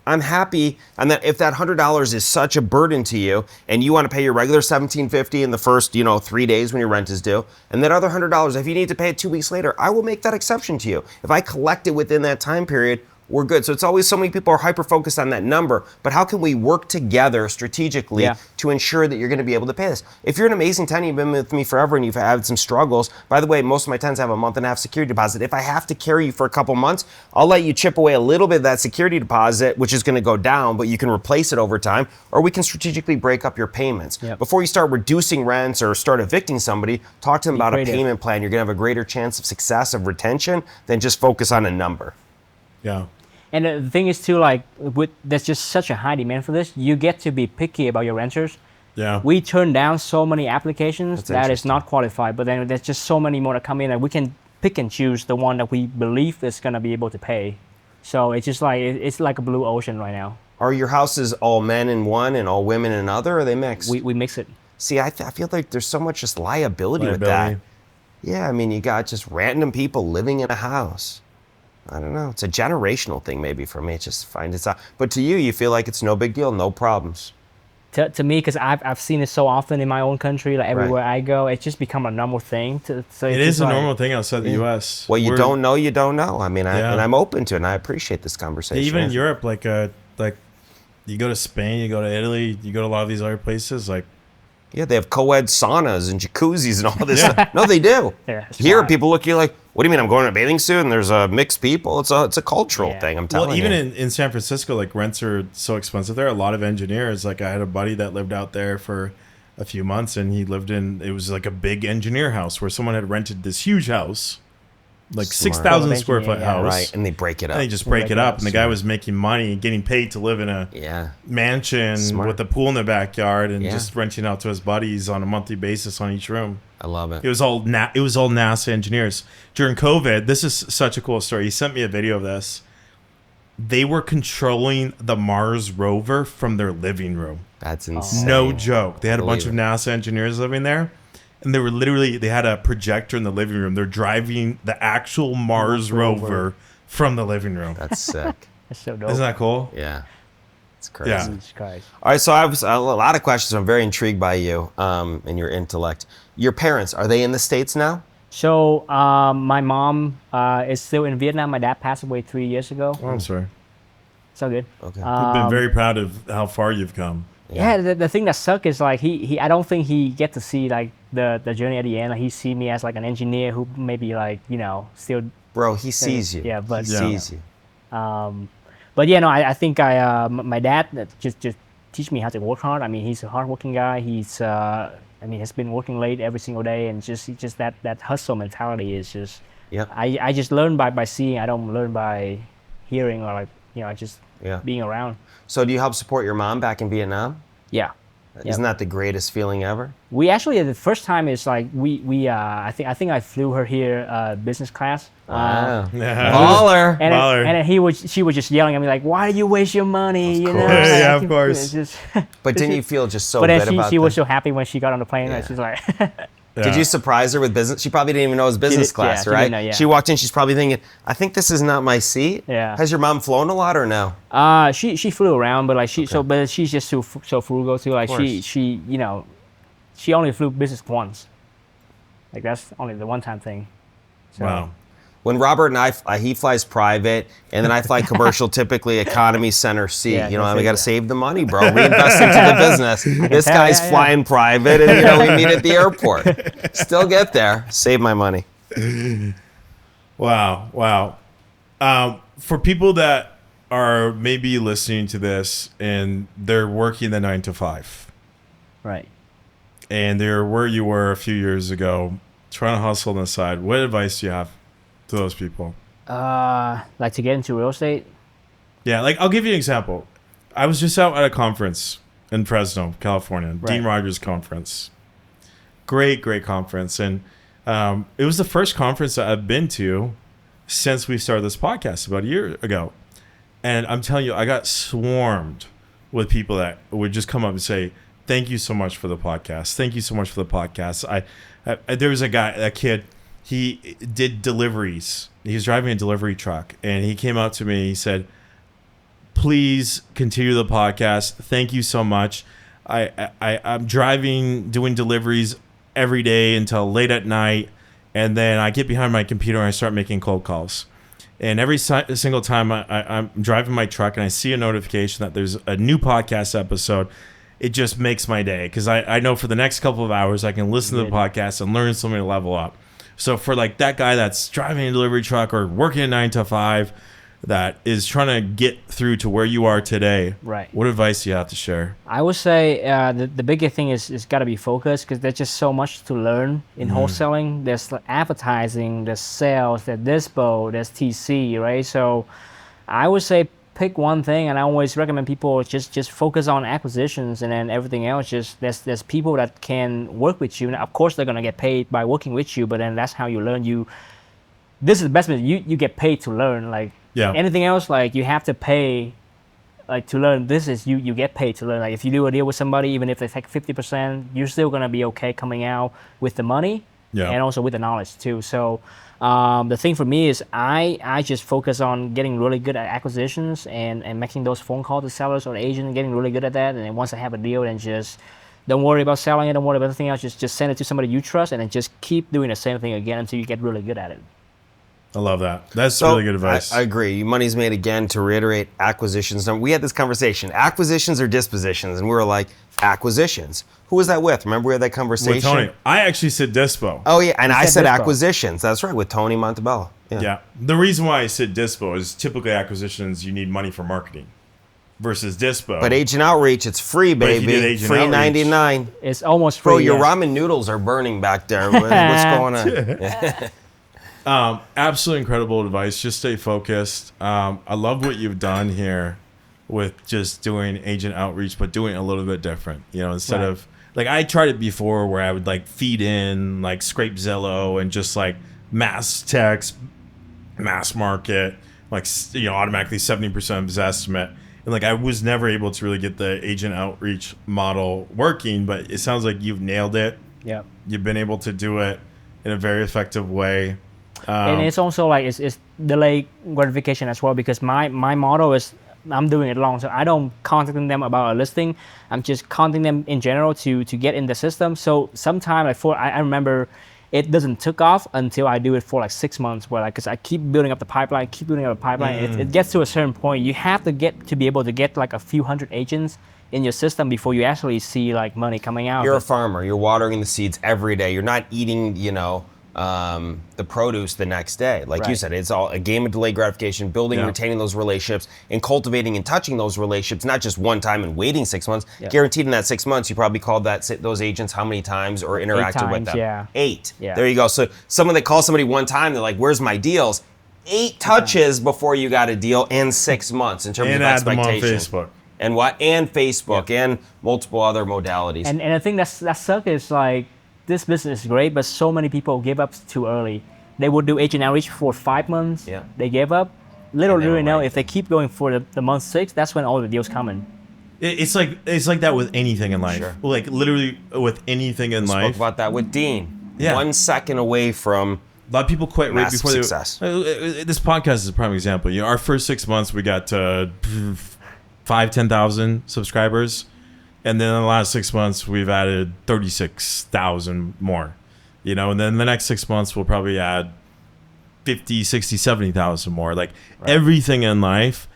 I'm happy, and that if that $100 is such a burden to you, and you want to pay your regular $17.50 in the first, 3 days when your rent is due, and that other $100, if you need to pay it 2 weeks later, I will make that exception to you. If I collect it within that time period, we're good. So it's always so many people are hyper-focused on that number, but how can we work together strategically to ensure that you're going to be able to pay this? If you're an amazing tenant, you've been with me forever and you've had some struggles, by the way, most of my tenants have a month and a half security deposit. If I have to carry you for a couple months, I'll let you chip away a little bit of that security deposit, which is going to go down, but you can replace it over time, or we can strategically break up your payments. Before you start reducing rents or start evicting somebody, talk to them about a payment plan. You're going to have a greater chance of success of retention than just focus on a number. Yeah. And the thing is too, like, there's just such a high demand for this. You get to be picky about your renters. Yeah. We turn down so many applications that is not qualified, but then there's just so many more that come in that we can pick and choose the one that we believe is going to be able to pay. So it's just like, it's like a blue ocean right now. Are your houses all men in one and all women in another, or are they mixed? We mix it. See, I feel like there's so much just liability with that. Yeah, I mean, you got just random people living in a house. I don't know. It's a generational thing maybe for me. Just find it out. But to you feel like it's no big deal, no problems. To me, because I've seen it so often in my own country, like everywhere I go, it's just become a normal thing. So it is a normal thing outside the U.S. Well, you don't know, you don't know. I mean, and I'm open to it, and I appreciate this conversation. Even in Europe, like you go to Spain, you go to Italy, you go to a lot of these other places, like. Yeah, they have co-ed saunas and jacuzzis and all this stuff. No, they do. Here, people look at you like, what do you mean I'm going in a bathing suit and there's mixed people? It's a cultural thing, I'm telling you. Well, even in San Francisco, like rents are so expensive there. A lot of engineers, like I had a buddy that lived out there for a few months and he lived it was like a big engineer house where someone had rented this huge house, like 6,000 square foot house. Right, and they break it up. And they just break it up. And the guy was making money, getting paid to live in a mansion with a pool in the backyard and just renting out to his buddies on a monthly basis on each room. I love it. It was all NASA engineers. During COVID, this is such a cool story. He sent me a video of this. They were controlling the Mars rover from their living room. That's insane. No joke. They had a bunch of NASA engineers living there. And they had a projector in the living room. They're driving the actual Mars rover from the living room. That's sick. That's so dope. Isn't that cool? Yeah. It's crazy. Yeah. Jesus Christ. All right, so I have a lot of questions. I'm very intrigued by you and your intellect. Your parents, are they in the States now? So my mom is still in Vietnam. My dad passed away 3 years ago. Oh, I'm sorry. It's all good. Okay. I've been very proud of how far you've come. Yeah, the thing that sucks is like he I don't think he get to see like the journey at the end. Like, he see me as like an engineer who maybe like, you know, still. Bro, he sees you. Yeah, but he sees you. But yeah, no, I think my dad just teach me how to work hard. I mean, he's a hardworking guy. He's has been working late every single day, and just that hustle mentality is just. Yeah. I just learn by seeing. I don't learn by hearing or like, you know, just being around. So do you help support your mom back in Vietnam? Yeah. Isn't that the greatest feeling ever? We actually, the first time is like I think I flew her here business class. Wow. Baller. And she was just yelling at me like, why do you waste your money? Of you know? course. Yeah, of course. But didn't you feel just so good about that? But then she was so happy when she got on the plane. Yeah. And she's like. Did you surprise her with business? She probably didn't even know it was business class, right? Know, She walked in, she's probably thinking, I think this is not my seat. Yeah. Has your mom flown a lot or no? She flew around, but like but she's just so frugal too. Like she you know, she only flew business once. Like that's only the one-time thing. So. Wow. When Robert and he flies private, and then I fly commercial, typically economy center seat. Yeah, you know, we got to save the money, bro. Reinvest into the business. This guy's flying private, and we meet at the airport. Still get there. Save my money. Wow. For people that are maybe listening to this and they're working the 9 to 5, right? And they're where you were a few years ago, trying to hustle on the side. What advice do you have to those people? Like to get into real estate? Yeah, like I'll give you an example. I was just out at a conference in Fresno, California, Dean Rogers conference. Great conference. And it was the first conference that I've been to since we started this podcast about a year ago. And I'm telling you, I got swarmed with people that would just come up and say, thank you so much for the podcast. Thank you so much for the podcast. There was a kid, he did deliveries. He was driving a delivery truck, and he came up to me. He said, please continue the podcast. Thank you so much. I'm doing deliveries every day until late at night, and then I get behind my computer and I start making cold calls. And every single time I'm driving my truck and I see a notification that there's a new podcast episode, it just makes my day, because I know for the next couple of hours I can listen to the podcast and learn something to level up. So for like that guy that's driving a delivery truck or working a 9 to 5 that is trying to get through to where you are today, Right. what advice do you have to share? I would say the biggest thing is got to be focused, because there's just so much to learn in wholesaling. There's like advertising, there's sales, there's dispo, there's TC, right? So I would say pick one thing, and I always recommend people just focus on acquisitions, and then everything else just there's people that can work with you. Now, of course, they're gonna get paid by working with you, but then that's how you learn. This is the best business. You get paid to learn. Like anything else, like you have to pay like to learn. This is you get paid to learn. Like if you do a deal with somebody, even if they take 50%, you're still gonna be okay coming out with the money and also with the knowledge too. So the thing for me is I just focus on getting really good at acquisitions and making those phone calls to sellers or agents, and getting really good at that. And then once I have a deal, then just don't worry about selling it, don't worry about anything else. Just send it to somebody you trust, and then just keep doing the same thing again until you get really good at it. I love that. That's really good advice. I agree. Money's made again. To reiterate, acquisitions. Now, we had this conversation. Acquisitions or dispositions? And we were like, acquisitions. Who was that with? Remember we had that conversation? With Tony. I actually said dispo. Oh, yeah. And I said dispo. Acquisitions. That's right. With Tony Montebello. Yeah. The reason why I said dispo is typically acquisitions, you need money for marketing versus dispo. But agent outreach, it's free, But if baby. you did agent Free outreach, $99. It's almost free. Bro, your ramen noodles are burning back there. What's going on? Absolutely incredible advice. Just stay focused. I love what you've done here with just doing agent outreach, but doing it a little bit different. You know, instead of like I tried it before where I would like feed in like scrape Zillow and just like mass text, mass market, like, you know, automatically 70% of his estimate. And like I was never able to really get the agent outreach model working, but it sounds like you've nailed it. Yeah. You've been able to do it in a very effective way. And it's also like it's delayed gratification as well, because my model is I'm doing it long, so I don't contact them about a listing. I'm just contacting them in general to get in the system. So sometime I remember it doesn't took off until I do it for like 6 months, where like because I keep building up the pipeline, It gets to a certain point. You have to be able to get like a few hundred agents in your system before you actually see like money coming out. You're a farmer. You're watering the seeds every day. You're not eating, the produce the next day. Like you said, it's all a game of delayed gratification, building and retaining those relationships and cultivating and touching those relationships, not just one time and waiting 6 months. Guaranteed in that 6 months, you probably called those agents how many times or interacted with them? 8. Yeah. There you go. So someone that calls somebody one time, they're like, where's my deals? 8 touches before you got a deal and 6 months in terms of expectation. And add them on Facebook. And what? And Facebook and multiple other modalities. And the thing that sucks is like, this business is great, but so many people give up too early. They would do agent outreach for 5 months. Yeah. They gave up. Little do they know, if they keep going for the month 6, that's when all the deals come in. It's like that with anything in life. Sure. Like literally with anything in life. Spoke about that with Dean. Yeah. 1 second away from A lot of people quit right massive before success. This podcast is a prime example. You know, our first 6 months we got to 10,000 subscribers. And then in the last 6 months, we've added 36,000 more, you know, and then the next 6 months, we'll probably add 50, 60, 70,000 more. Like everything in life,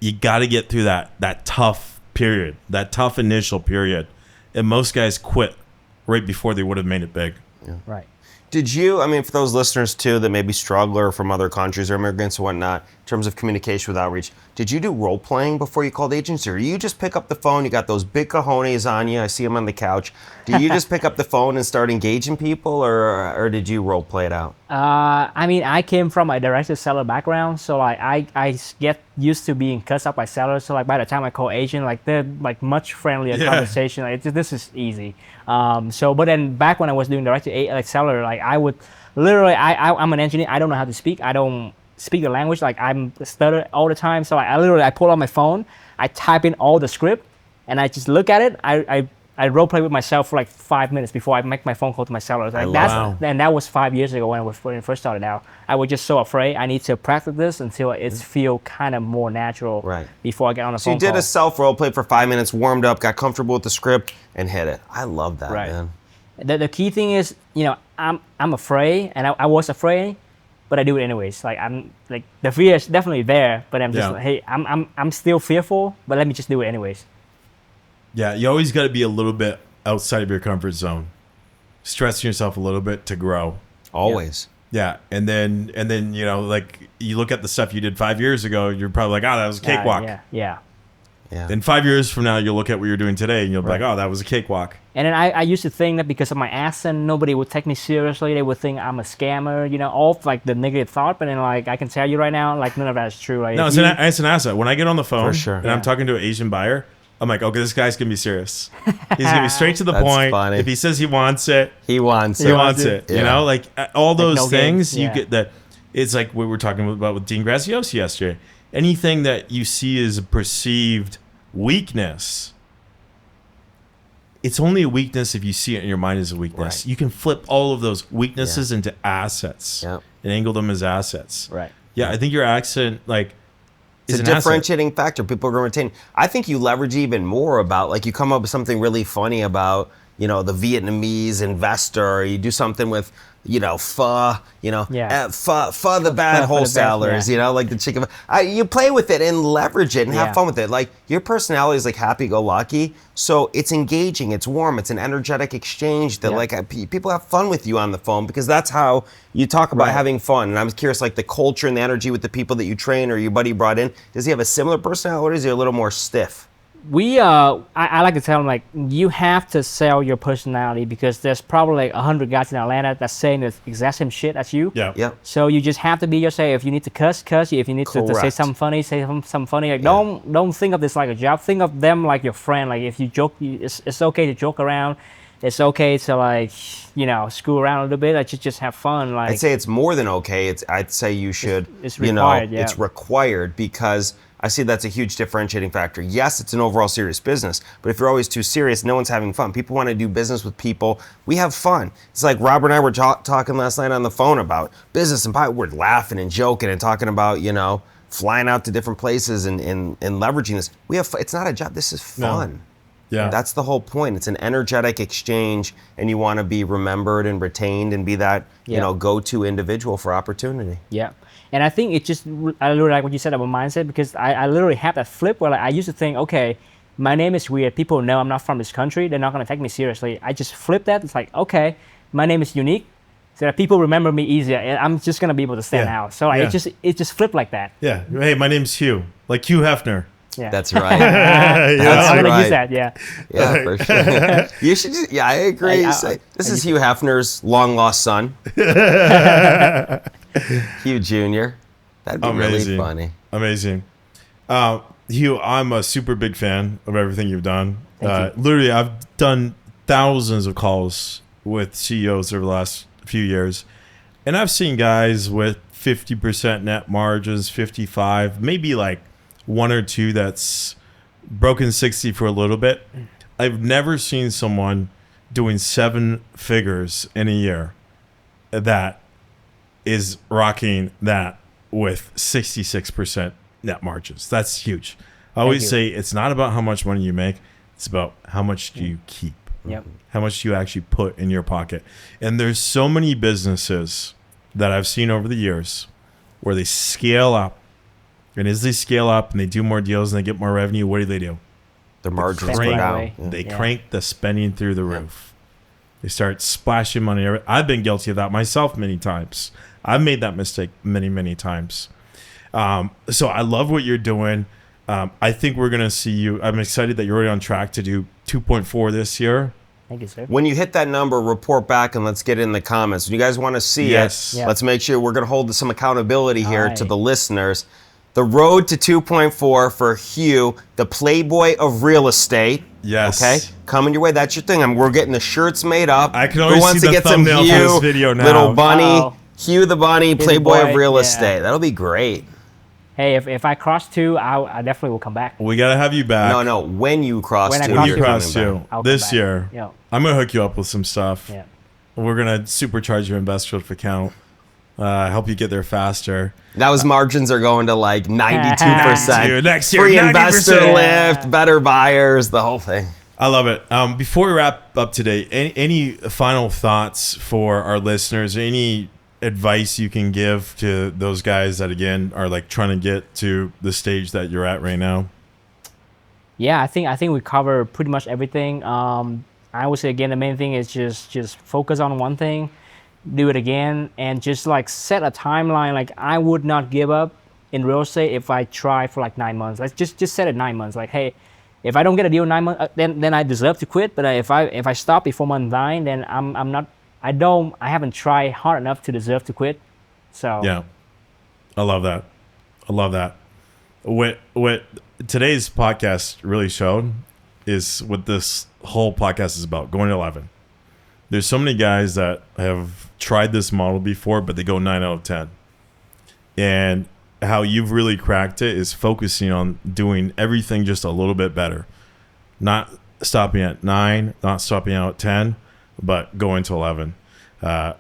you got to get through that tough period, that tough initial period. And most guys quit right before they would have made it big. Yeah. Right. Did you, I mean, for those listeners too that maybe struggle or from other countries or immigrants and whatnot, in terms of communication with outreach, did you do role playing before you called agents, or you just pick up the phone? You got those big cojones on you. I see them on the couch. Did you just pick up the phone and start engaging people, or did you role play it out? I mean, I came from a direct seller background, so like I get used to being cussed up by sellers. So like by the time I call agent, like they're like much friendlier conversation. Like this is easy. But then back when I was doing direct seller, like I would literally, I'm an engineer. I don't know how to speak. I don't speak the language. Like I'm stutter all the time. So I pull out my phone, I type in all the script, and I just look at it. I role play with myself for like 5 minutes before I make my phone call to my sellers. Like and that was 5 years ago when I first started out. I was just so afraid. I need to practice this until it feel kind of more natural before I get on the phone So you did call. a self role play for 5 minutes, warmed up, got comfortable with the script, and hit it. I love that, man. The key thing is, I'm afraid, and I was afraid, but I do it anyways. Like I'm like the fear is definitely there, but I'm just like, hey, I'm still fearful, but let me just do it anyways. Yeah, you always got to be a little bit outside of your comfort zone, stressing yourself a little bit to grow. Always. Yeah, and then you know, like you look at the stuff you did 5 years ago, you're probably like, oh, that was a cakewalk. Yeah. Then 5 years from now, you'll look at what you're doing today, and you'll be like, oh, that was a cakewalk. And then I used to think that because of my accent, nobody would take me seriously. They would think I'm a scammer, you know, all like the negative thought. But then, like, I can tell you right now, like, none of that is true. Like, No, it's an asset. When I get on the phone and I'm Yeah. talking to an Asian buyer, I'm like, okay, this guy's going to be serious. He's going to be straight to the That's point. funny. If he says he wants it, He wants he it. wants it. You Yeah. know, like all those no things, games. you Yeah. get that. It's like what we were talking about with Dean Graziosi yesterday. Anything that you see as a perceived weakness, it's only a weakness if you see it in your mind as a weakness. Right. You can flip all of those weaknesses into assets Yep. and angle them as assets. Right. Yeah, I think your accent, like, It's is a an asset. differentiating factor. People are going to retain. I think you leverage even more about, like, you come up with something really funny about, you know, the Vietnamese investor, or you do something with, you know, pho, you know, pho the bad wholesalers, you know, like the chicken. You play with it and leverage it and have fun with it. Like, your personality is like happy-go-lucky, so it's engaging, it's warm, it's an energetic exchange that like people have fun with you on the phone, because that's how you talk about having fun. And I'm curious, like, the culture and the energy with the people that you train or your buddy brought in, does he have a similar personality, or is he a little more stiff? I like to tell them, like, you have to sell your personality, because there's probably like 100 guys in Atlanta that's saying the exact same shit as you. Yeah. Yep. So you just have to be yourself. If you need to cuss. If you need to say Correct. something funny, say something funny. Like, don't think of this like a job. Think of them like your friend. Like, if you joke, it's okay to joke around. It's okay to, like, you know, screw around a little bit. Like, just have fun. Like, I'd say it's more than okay. I'd say you should. It's you know, required, yeah. It's required, because I see that's a huge differentiating factor. Yes, it's an overall serious business, but if you're always too serious, no one's having fun. People want to do business with people. We have fun. It's like Robert and I were talking last night on the phone about business, and we're laughing and joking and talking about, you know, flying out to different places and leveraging this. We have. It's not a job. This is fun. No. Yeah. That's the whole point. It's an energetic exchange, and you want to be remembered and retained and be that, you know, go-to individual for opportunity. Yeah. And I think it just, I literally like what you said about mindset, because I literally have that flip where, like, I used to think, okay, my name is weird. People know I'm not from this country. They're not going to take me seriously. I just flip that. It's like, okay, my name is unique, so that people remember me easier, and I'm just going to be able to stand out. So like, it just flipped like that. Yeah. Hey, my name's Hugh. Like Hugh Hefner. Yeah. That's right. That's right. right. Use that, yeah. Yeah, for sure. You should just, I agree. This is Hugh Hefner's long lost son, Hugh Jr. That'd be really funny. Amazing. Hugh, I'm a super big fan of everything you've done. Thank you. Literally, I've done thousands of calls with CEOs over the last few years, and I've seen guys with 50% net margins, 55, maybe like one or two that's broken 60 for a little bit. I've never seen someone doing 7 figures in a year that is rocking that with 66% net margins. That's huge. I always say it's not about how much money you make. It's about how much do you keep. Yep. How much do you actually put in your pocket? And there's so many businesses that I've seen over the years where they scale up. And as they scale up and they do more deals and they get more revenue, what do? The margins crank, go down. They crank the spending through the roof. They start splashing money. I've been guilty of that myself many times. I've made that mistake many, many times. So I love what you're doing. I think we're going to see you. I'm excited that you're already on track to do 2.4 this year. Thank you, sir. When you hit that number, report back and let's get it in the comments. When you guys want to see it, let's make sure we're going to hold some accountability here to the listeners. The road to 2.4 for Hugh, the Playboy of real estate. Yes. Okay, coming your way. That's your thing. We're getting the shirts made up. I can already see the thumbnail for this video now. Little bunny, Hugh the bunny, Playboy of real yeah. estate. That'll be great. Hey, if I cross 2, I definitely will come back. We got to have you back. No, when you cross When I 2. cross You two, cross two I'll come this back. year. Yeah. I'm going to hook you up with some stuff. Yeah. We're going to supercharge your Investorlift account. Help you get there faster. Those margins are going to like 92%. Dude, next year, Free 90%. investor lift, better buyers, the whole thing. I love it. Before we wrap up today, any final thoughts for our listeners? Any advice you can give to those guys that again are like trying to get to the stage that you're at right now? Yeah, I think we cover pretty much everything. I would say again, the main thing is just focus on one thing, do it again, and just like set a timeline. Like I would not give up in real estate if I try for like 9 months. Like just set it 9 months. Like, hey, if I don't get a deal in 9 months, then I deserve to quit. But if I stop before month 9, then I'm not. I haven't tried hard enough to deserve to quit. So Yeah, I love that. I love that. What today's podcast really showed is what this whole podcast is about, going to 11. There's so many guys that have tried this model before, but they go 9 out of 10. And how you've really cracked it is focusing on doing everything just a little bit better. Not stopping at 9, not stopping out at 10, but going to 11.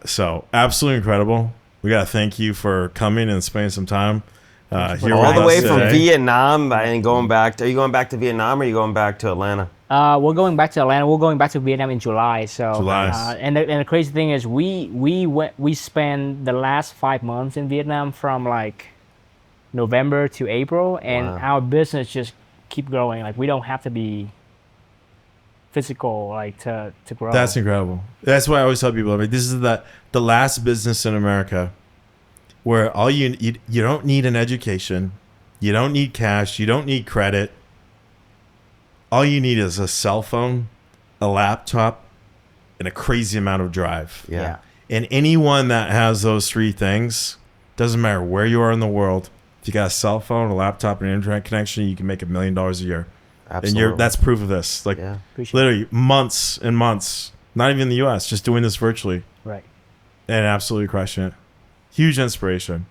So absolutely incredible. We got to thank you for coming and spending some time here All with the us way from today. Vietnam and going back. Are you going back to Vietnam or are you going back to Atlanta? we're going back to Atlanta. We're going back to Vietnam in July. So July. And the crazy thing is we spent the last 5 months in Vietnam from like November to April, and Wow. our business just keep growing. Like we don't have to be physical like to grow. That's incredible. That's why I always tell people, I mean, this is the last business in America where all you don't need an education, you don't need cash, you don't need credit. All you need is a cell phone, a laptop, and a crazy amount of drive. Yeah. And anyone that has those three things, doesn't matter where you are in the world, if you got a cell phone, a laptop, and an internet connection, you can make $1 million a year. Absolutely. And that's proof of this. Like Yeah. Appreciate literally months and months, not even in the US, just doing this virtually Right. and absolutely crushing it. Huge inspiration.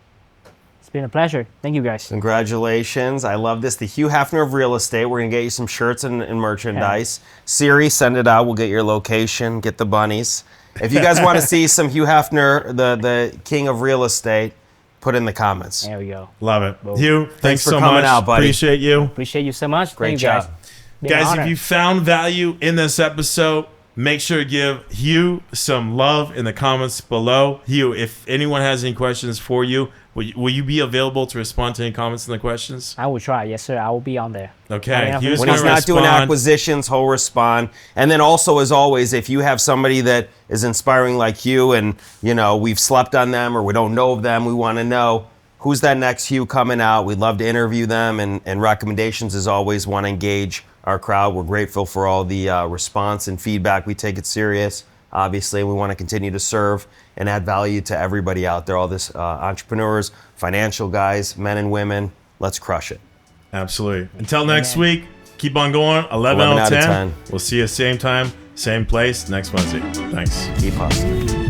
It's been a pleasure. Thank you guys. Congratulations. I love this. The Hugh Hefner of real estate. We're going to get you some shirts and merchandise. Siri, send it out. We'll get your location, get the bunnies. If you guys want to see some Hugh Hefner, the king of real estate, put in the comments. There we go. Love it. Well, Hugh, thanks for so coming much. out, buddy. Appreciate you. Appreciate you so much. Great Thank you guys. job. Been an Guys, honor. if you found value in this episode, make sure to give Hugh some love in the comments below. Hugh, if anyone has any questions for you, will you be available to respond to any comments and the questions? I will try. Yes, sir. I will be on there. Okay. When Hugh's When gonna he's not doing respond. acquisitions, he'll respond. And then also, as always, if you have somebody that is inspiring like Hugh and, we've slept on them or we don't know of them, we want to know who's that next Hugh coming out. We'd love to interview them, and recommendations, as always, want to engage our crowd. We're grateful for all the response and feedback. We take it serious. Obviously, we want to continue to serve and add value to everybody out there, all this entrepreneurs, financial guys, men and women. Let's crush it. Absolutely. Until next week, keep on going. 11 out of 10. We'll see you same time, same place next Wednesday. Thanks. Keep hustling.